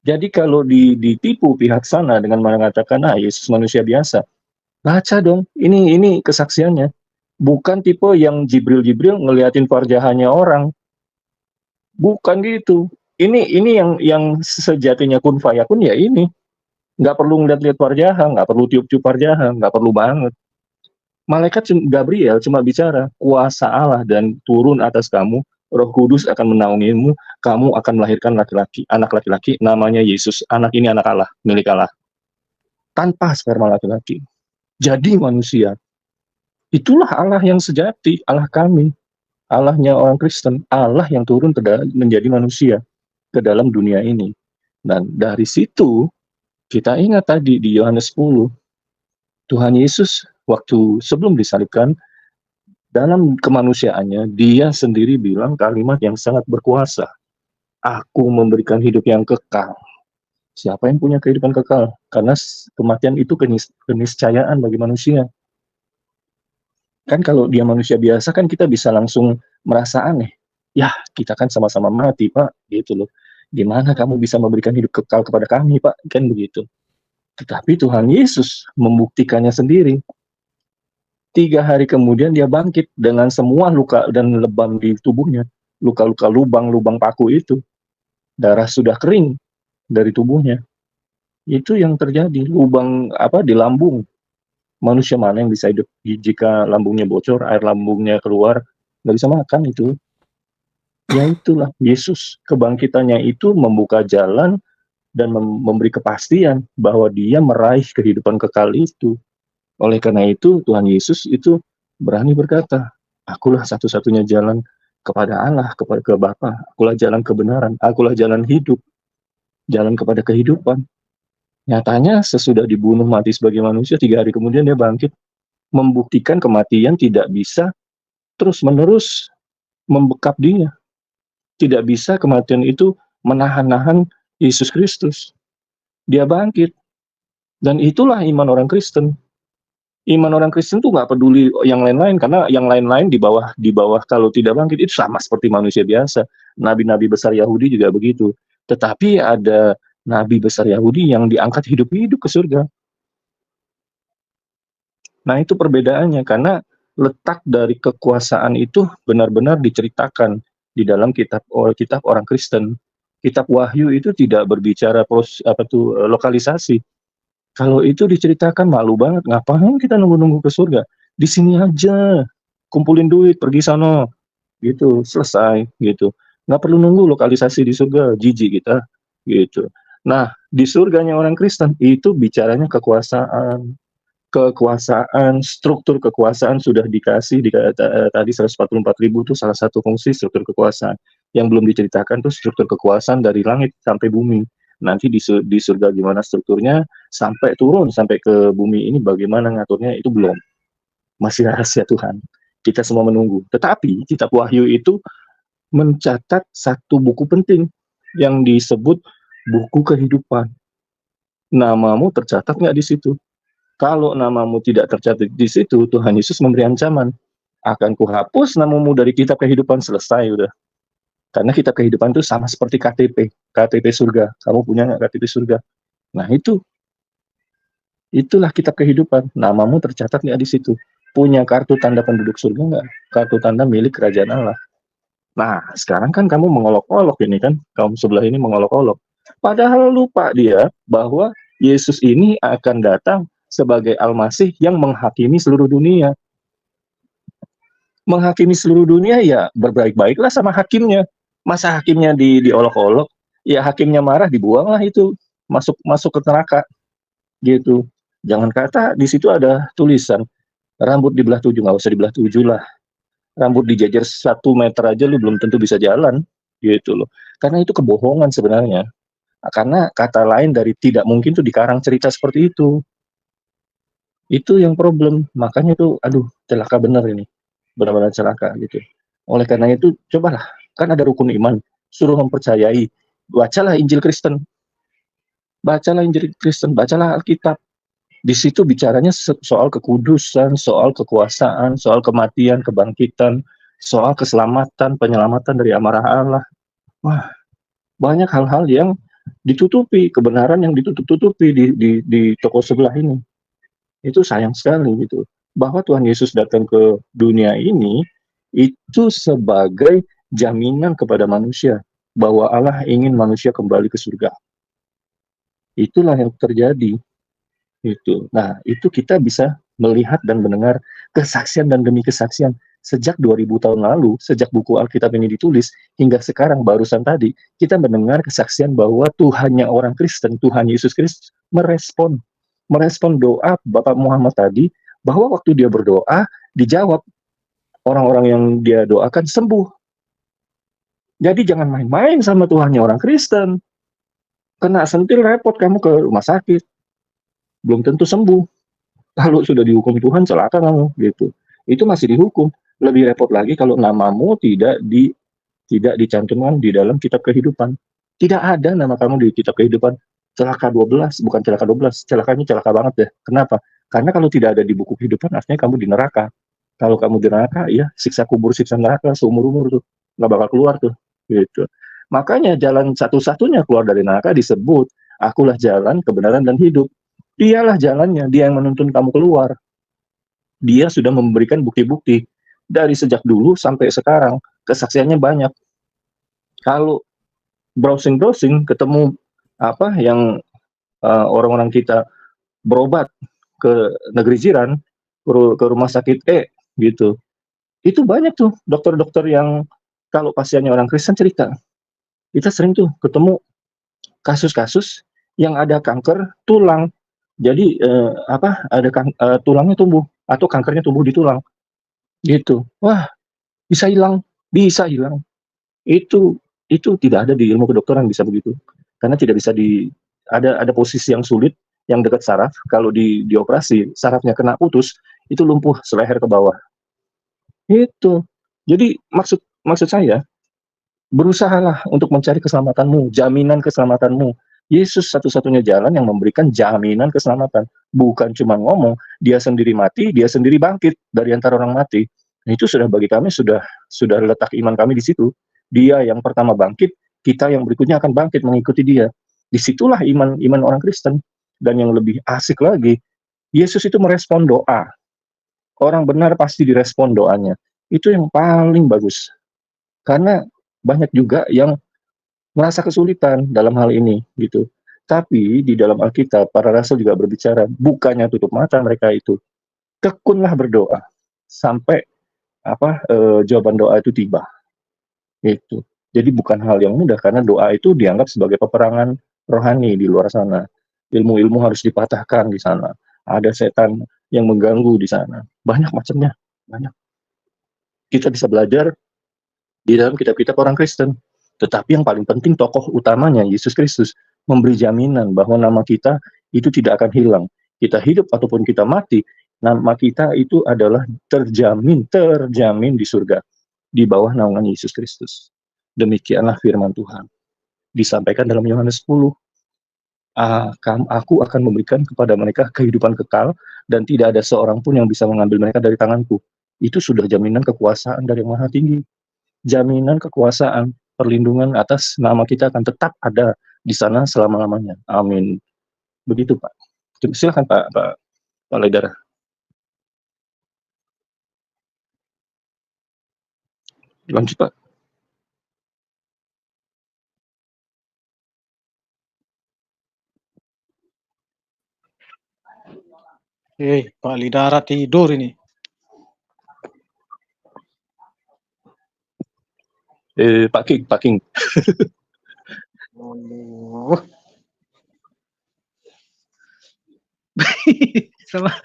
Jadi kalau ditipu pihak sana dengan mengatakan, Yesus manusia biasa, baca dong, ini kesaksiannya. Bukan tipe yang Jibril ngeliatin farjahannya orang. Bukan gitu. Ini yang sejatinya kun fayakun ya ini. Nggak perlu ngeliat-liat parjaha, nggak perlu tiup-tiup parjaha, nggak perlu banget. Malaikat Gabriel cuma bicara, kuasa Allah dan turun atas kamu, Roh Kudus akan menaungimu, kamu akan melahirkan anak laki-laki, namanya Yesus. Anak ini anak Allah, milik Allah. Tanpa sperma laki-laki. Jadi manusia. Itulah Allah yang sejati, Allah kami. Allahnya orang Kristen, Allah yang turun menjadi manusia ke dalam dunia ini. Dan dari situ, kita ingat tadi di Yohanes 10, Tuhan Yesus waktu sebelum disalibkan, dalam kemanusiaannya, dia sendiri bilang kalimat yang sangat berkuasa. Aku memberikan hidup yang kekal. Siapa yang punya kehidupan kekal? Karena kematian itu keniscayaan bagi manusia. Kan kalau dia manusia biasa kan kita bisa langsung merasa aneh. Ya, kita kan sama-sama mati, Pak. Gitu loh. Gimana kamu bisa memberikan hidup kekal kepada kami, Pak? Kan begitu. Tetapi Tuhan Yesus membuktikannya sendiri. 3 hari kemudian dia bangkit dengan semua luka dan lebam di tubuhnya. Luka-luka lubang paku itu. Darah sudah kering dari tubuhnya. Itu yang terjadi. Lubang di lambung. Manusia mana yang bisa hidup jika lambungnya bocor, air lambungnya keluar, nggak bisa makan itu. Ya itulah Yesus, kebangkitannya itu membuka jalan dan memberi kepastian bahwa dia meraih kehidupan kekal itu. Oleh karena itu Tuhan Yesus itu berani berkata, akulah satu-satunya jalan kepada Allah, kepada ke Bapa, akulah jalan kebenaran, akulah jalan hidup, jalan kepada kehidupan. Nyatanya sesudah dibunuh mati sebagai manusia, 3 hari kemudian dia bangkit, membuktikan kematian tidak bisa terus-menerus membekap dia. Tidak bisa kematian itu menahan-nahan Yesus Kristus. Dia bangkit. Dan itulah iman orang Kristen. Iman orang Kristen tuh nggak peduli yang lain-lain, karena yang lain-lain di bawah kalau tidak bangkit itu sama seperti manusia biasa. Nabi-nabi besar Yahudi juga begitu. Tetapi ada nabi besar Yahudi yang diangkat hidup-hidup ke surga. Nah, itu perbedaannya, karena letak dari kekuasaan itu benar-benar diceritakan di dalam kitab orang Kristen. Kitab Wahyu itu tidak berbicara lokalisasi. Kalau itu diceritakan, malu banget, ngapain kita nunggu-nunggu ke surga? Di sini aja, kumpulin duit, pergi sana, gitu, selesai, gitu. Nggak perlu nunggu lokalisasi di surga, jijik kita, gitu. Nah, di surganya orang Kristen itu bicaranya kekuasaan, struktur kekuasaan sudah dikasih tadi 144.000 itu salah satu fungsi struktur kekuasaan. Yang belum diceritakan tuh struktur kekuasaan dari langit sampai bumi. Nanti di surga gimana strukturnya, sampai turun sampai ke bumi ini bagaimana ngaturnya, itu belum. Masih rahasia Tuhan. Kita semua menunggu. Tetapi kitab Wahyu itu mencatat satu buku penting yang disebut buku kehidupan. Namamu tercatat nggak di situ? Kalau namamu tidak tercatat di situ, Tuhan Yesus memberi ancaman. Akan kuhapus namamu dari kitab kehidupan, selesai udah. Karena kitab kehidupan itu sama seperti KTP surga. Kamu punya nggak KTP surga? Nah itulah kitab kehidupan. Namamu tercatat nggak di situ? Punya kartu tanda penduduk surga nggak? Kartu tanda milik kerajaan Allah. Nah, sekarang kan kamu mengolok-olok ini kan, kaum sebelah ini mengolok-olok. Padahal lupa dia bahwa Yesus ini akan datang sebagai Al-Masih yang menghakimi seluruh dunia. Menghakimi seluruh dunia ya berbaik-baiklah sama hakimnya. Masa hakimnya diolok-olok, ya hakimnya marah, dibuanglah itu, masuk ke neraka. Gitu. Jangan kata di situ ada tulisan rambut dibelah 7, nggak usah dibelah 7 lah. Rambut dijajar 1 meter aja lu belum tentu bisa jalan, gitu loh. Karena itu kebohongan sebenarnya. Karena kata lain dari tidak mungkin tuh dikarang cerita seperti itu. Itu yang problem. Makanya tuh, aduh, celaka bener ini. Benar-benar celaka gitu. Oleh karena itu, cobalah. Kan ada rukun iman. Suruh mempercayai. Bacalah Injil Kristen. Bacalah Injil Kristen. Bacalah Alkitab. Di situ bicaranya soal kekudusan, soal kekuasaan, soal kematian, kebangkitan, soal keselamatan, penyelamatan dari amarah Allah. Wah, banyak hal-hal yang ditutupi, kebenaran yang ditutup-tutupi di toko sebelah ini. Itu sayang sekali gitu. Bahwa Tuhan Yesus datang ke dunia ini itu sebagai jaminan kepada manusia bahwa Allah ingin manusia kembali ke surga. Itulah yang terjadi. Itu. Nah, itu kita bisa melihat dan mendengar kesaksian dan demi kesaksian sejak 2000 tahun lalu, sejak buku Alkitab ini ditulis hingga sekarang barusan tadi kita mendengar kesaksian bahwa Tuhannya orang Kristen, Tuhan Yesus Kristus merespon doa Bapak Muhammad tadi, bahwa waktu dia berdoa, dijawab, orang-orang yang dia doakan sembuh. Jadi jangan main-main sama Tuhannya orang Kristen. Kena sentil repot kamu ke rumah sakit. Belum tentu sembuh. Kalau sudah dihukum Tuhan, celaka kamu. Gitu. Itu masih dihukum. Lebih repot lagi kalau namamu tidak dicantumkan di dalam kitab kehidupan. Tidak ada nama kamu di kitab kehidupan. Celaka 12, bukan celaka 12, celakanya celaka banget deh. Kenapa? Karena kalau tidak ada di buku kehidupan, artinya kamu di neraka. Kalau kamu di neraka, ya siksa kubur, siksa neraka seumur-umur tuh. Nggak bakal keluar tuh. Gitu. Makanya jalan satu-satunya keluar dari neraka disebut, akulah jalan, kebenaran, dan hidup. Dialah jalannya, dia yang menuntun kamu keluar. Dia sudah memberikan bukti-bukti. Dari sejak dulu sampai sekarang, kesaksiannya banyak. Kalau browsing-browsing, ketemu apa yang orang-orang kita berobat ke negeri jiran, ke rumah sakit gitu. Itu banyak tuh dokter-dokter yang kalau pasiennya orang Kristen cerita. Kita sering tuh ketemu kasus-kasus Yang ada kanker tulang. Jadi tulangnya tumbuh atau kankernya tumbuh di tulang. Gitu. Wah, bisa hilang, bisa hilang. Itu tidak ada di ilmu kedokteran bisa begitu. Karena tidak bisa ada posisi yang sulit yang dekat saraf. Kalau dioperasi sarafnya kena putus, itu lumpuh seleher ke bawah. Itu. Jadi maksud saya, berusahalah untuk mencari keselamatanmu, jaminan keselamatanmu. Yesus satu-satunya jalan yang memberikan jaminan keselamatan. Bukan cuma ngomong, dia sendiri mati, dia sendiri bangkit dari antara orang mati. Itu sudah bagi kami sudah letak iman kami di situ. Dia yang pertama bangkit, kita yang berikutnya akan bangkit mengikuti dia. Disitulah iman orang Kristen. Dan yang lebih asik lagi, Yesus itu merespon doa. Orang benar pasti direspon doanya. Itu yang paling bagus. Karena banyak juga yang merasa kesulitan dalam hal ini gitu. Tapi di dalam Alkitab para rasul juga berbicara, bukannya tutup mata mereka itu. Tekunlah berdoa sampai jawaban doa itu tiba. Itu. Jadi bukan hal yang mudah karena doa itu dianggap sebagai peperangan rohani di luar sana. Ilmu-ilmu harus dipatahkan di sana. Ada setan yang mengganggu di sana. Banyak macamnya, banyak. Kita bisa belajar di dalam kitab-kitab orang Kristen. Tetapi yang paling penting tokoh utamanya Yesus Kristus memberi jaminan bahwa nama kita itu tidak akan hilang. Kita hidup ataupun kita mati, nama kita itu adalah terjamin di surga di bawah naungan Yesus Kristus. Demikianlah firman Tuhan. Disampaikan dalam Yohanes 10. Aku akan memberikan kepada mereka kehidupan kekal dan tidak ada seorang pun yang bisa mengambil mereka dari tanganku. Itu sudah jaminan kekuasaan dari Yang Maha Tinggi. Jaminan kekuasaan, perlindungan atas nama kita akan tetap ada di sana selama-lamanya. Amin. Begitu, Pak. Silakan Pak Ledara. Lanjut, Pak. Pak Lidara tidur ini. Pak King.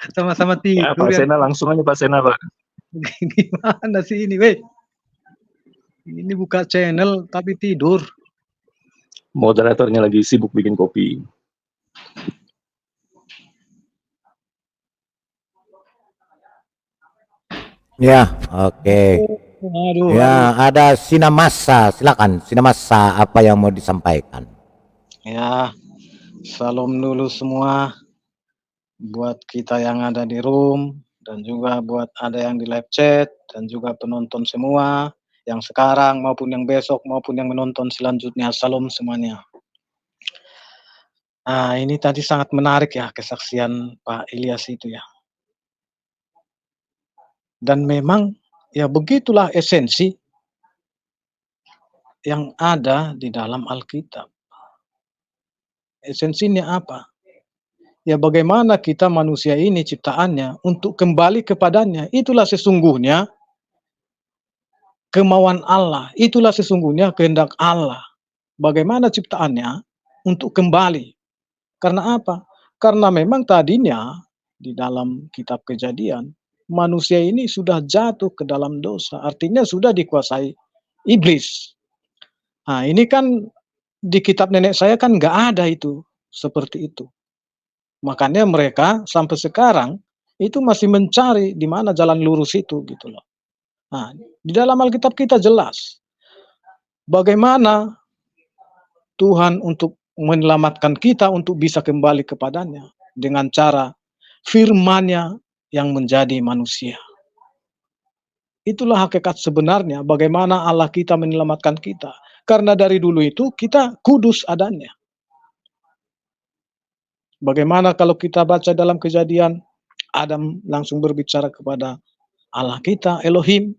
Sama-sama tidur. Ya, Pak Sena langsung aja Pak Sena, Pak. Gimana sih ini, weh? Ini buka channel tapi tidur. Moderatornya lagi sibuk bikin kopi. Ya, oke. Ya, ada Sinamasa. Silakan, Sinamasa, apa yang mau disampaikan? Ya, salam dulu semua buat kita yang ada di room dan juga buat ada yang di live chat dan juga penonton semua yang sekarang maupun yang besok maupun yang menonton selanjutnya. Salam semuanya. Nah, ini tadi sangat menarik ya kesaksian Pak Ilyas itu ya. Dan memang ya begitulah esensi yang ada di dalam Alkitab. Esensinya apa? Ya bagaimana kita manusia ini ciptaannya untuk kembali kepadanya. Itulah sesungguhnya kemauan Allah. Itulah sesungguhnya kehendak Allah. Bagaimana ciptaannya untuk kembali. Karena apa? Karena memang tadinya di dalam kitab Kejadian, manusia ini sudah jatuh ke dalam dosa. Artinya sudah dikuasai iblis. Nah ini kan di kitab nenek saya kan nggak ada itu. Seperti itu. Makanya mereka sampai sekarang itu masih mencari di mana jalan lurus itu gitu loh. Nah, di dalam Alkitab kita jelas bagaimana Tuhan untuk menyelamatkan kita untuk bisa kembali kepadanya dengan cara firman-Nya yang menjadi manusia. Itulah hakikat sebenarnya bagaimana Allah kita menyelamatkan kita. Karena dari dulu itu kita kudus adanya. Bagaimana kalau kita baca dalam Kejadian, Adam langsung berbicara kepada Allah kita, Elohim.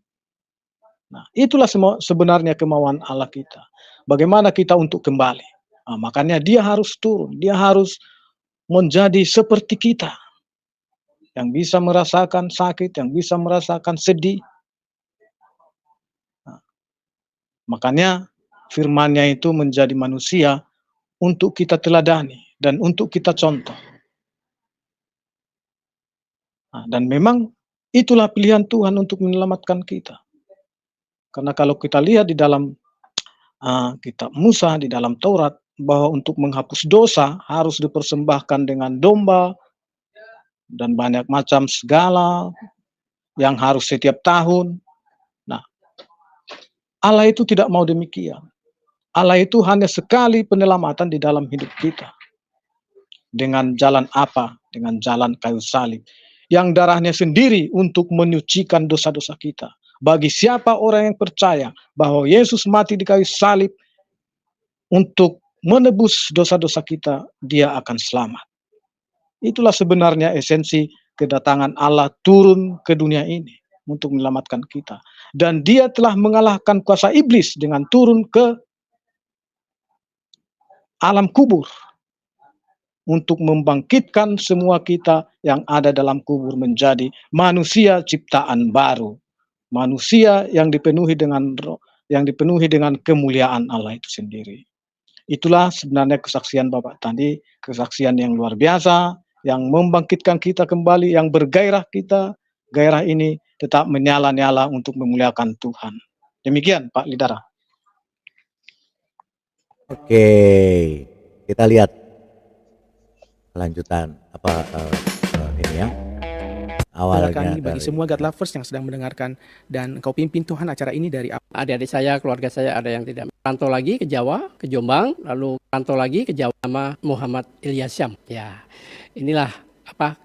Nah, itulah sebenarnya kemauan Allah kita. Bagaimana kita untuk kembali. Nah, makanya dia harus turun, dia harus menjadi seperti kita. Yang bisa merasakan sakit, yang bisa merasakan sedih. Nah, makanya firman-Nya itu menjadi manusia untuk kita teladani. dan untuk kita contoh. Nah, dan memang itulah pilihan Tuhan untuk menyelamatkan kita. Karena kalau kita lihat di dalam kitab Musa, di dalam Taurat, bahwa untuk menghapus dosa harus dipersembahkan dengan domba dan banyak macam segala yang harus setiap tahun. Nah, Allah itu tidak mau demikian. Allah itu hanya sekali penyelamatan di dalam hidup kita. Dengan jalan apa? Dengan jalan kayu salib. Yang darahnya sendiri untuk menyucikan dosa-dosa kita. Bagi siapa orang yang percaya bahwa Yesus mati di kayu salib untuk menebus dosa-dosa kita, dia akan selamat. Itulah sebenarnya esensi kedatangan Allah turun ke dunia ini untuk menyelamatkan kita. Dan dia telah mengalahkan kuasa iblis dengan turun ke alam kubur untuk membangkitkan semua kita yang ada dalam kubur menjadi manusia ciptaan baru. Manusia yang dipenuhi dengan roh, yang dipenuhi dengan kemuliaan Allah itu sendiri. Itulah sebenarnya kesaksian Bapak tadi, kesaksian yang luar biasa, yang membangkitkan kita kembali, yang bergairah kita, gairah ini tetap menyala-nyala untuk memuliakan Tuhan. Demikian Pak Lidara. Oke, kita lihat kelanjutan ini ya. Awalnya Awalnya bagi semua God lovers yang sedang mendengarkan, dan Engkau pimpin Tuhan acara ini dari Adik-adik saya, keluarga saya ada yang tidak rantau lagi ke Jawa, ke Jombang, lalu rantau lagi ke Jawa nama Muhammad Ilyas Syam. Ya, inilah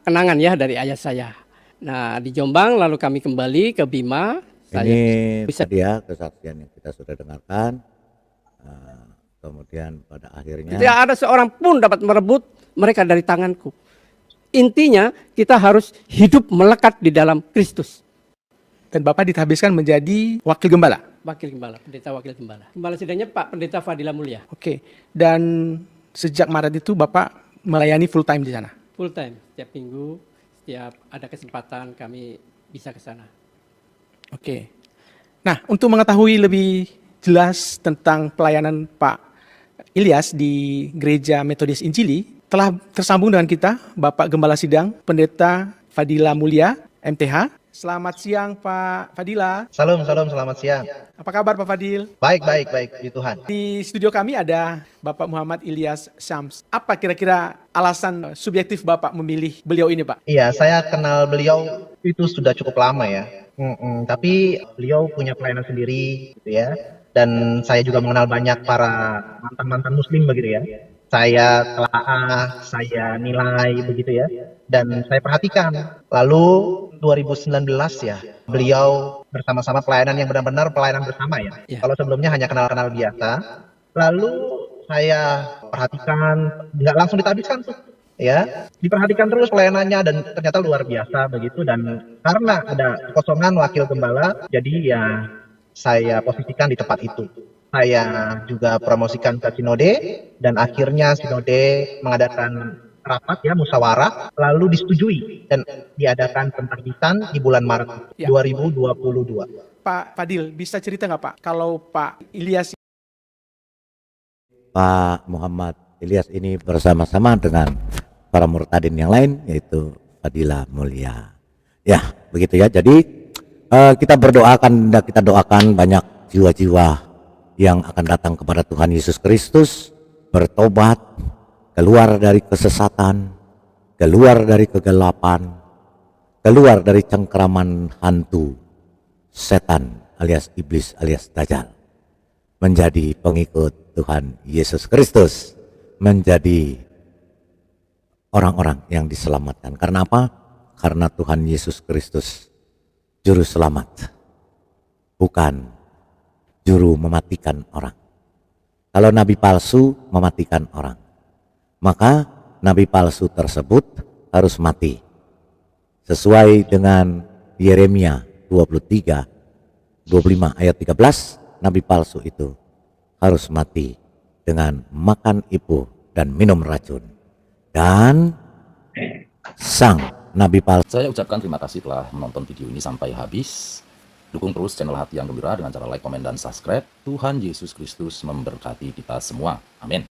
kenangan ya dari ayah saya. Nah, di Jombang lalu kami kembali ke Bima. Ini tadi ya kesaksian yang kita sudah dengarkan. Kemudian pada akhirnya tidak ada seorang pun dapat merebut mereka dari tanganku. Intinya kita harus hidup melekat di dalam Kristus. Dan Bapak dihabiskan menjadi wakil gembala. Wakil gembala, pendeta wakil gembala. Gembala sidangnya Pak Pendeta Fadila Mulia. Oke. Dan sejak Maret itu Bapak melayani full time di sana. Full time, setiap minggu, setiap ada kesempatan kami bisa ke sana. Oke. Nah, untuk mengetahui lebih jelas tentang pelayanan Pak Ilyas di Gereja Metodis Injili, telah tersambung dengan kita Bapak Gembala Sidang Pendeta Fadila Mulia MTH. Selamat siang Pak Fadila. Salam, selamat siang. Apa kabar Pak Fadil? Baik, puji Tuhan. Di studio kami ada Bapak Muhammad Ilyas Syams. Apa kira-kira alasan subjektif Bapak memilih beliau ini Pak? Iya, saya kenal beliau itu sudah cukup lama ya. Tapi beliau punya pelayanan sendiri gitu ya. Dan saya juga mengenal banyak para mantan-mantan muslim begitu ya. Saya telaah, saya nilai begitu ya. Dan saya perhatikan. Lalu 2019 ya, beliau bersama-sama pelayanan yang benar-benar pelayanan bersama ya. Kalau sebelumnya hanya kenal-kenal biasa. Lalu saya perhatikan, nggak langsung ditabiskan tuh. Ya, diperhatikan terus pelayanannya dan ternyata luar biasa begitu. Dan karena ada kekosongan wakil gembala, jadi ya saya posisikan di tempat itu. Saya juga promosikan ke Sinode dan akhirnya Sinode mengadakan rapat ya musyawarah lalu disetujui dan diadakan penerbitan di bulan Maret 2022. Pak Fadil bisa cerita nggak Pak kalau Pak Ilyas Pak Muhammad Ilyas ini bersama-sama dengan para murtadin yang lain yaitu Fadila Mulia. Ya begitu ya. Jadi kita doakan banyak jiwa-jiwa yang akan datang kepada Tuhan Yesus Kristus, bertobat, keluar dari kesesatan, keluar dari kegelapan, keluar dari cengkeraman hantu setan alias iblis alias dajjal, menjadi pengikut Tuhan Yesus Kristus, menjadi orang-orang yang diselamatkan. Karena apa? Karena Tuhan Yesus Kristus juru selamat, bukan juru mematikan orang. Kalau nabi palsu mematikan orang, maka nabi palsu tersebut harus mati. Sesuai dengan Yeremia 25 ayat 13, nabi palsu itu harus mati dengan makan ibu dan minum racun. Dan sang nabi palsu. Saya ucapkan terima kasih telah menonton video ini sampai habis. Dukung terus channel Hati yang Gembira dengan cara like, komen, dan subscribe. Tuhan Yesus Kristus memberkati kita semua. Amin.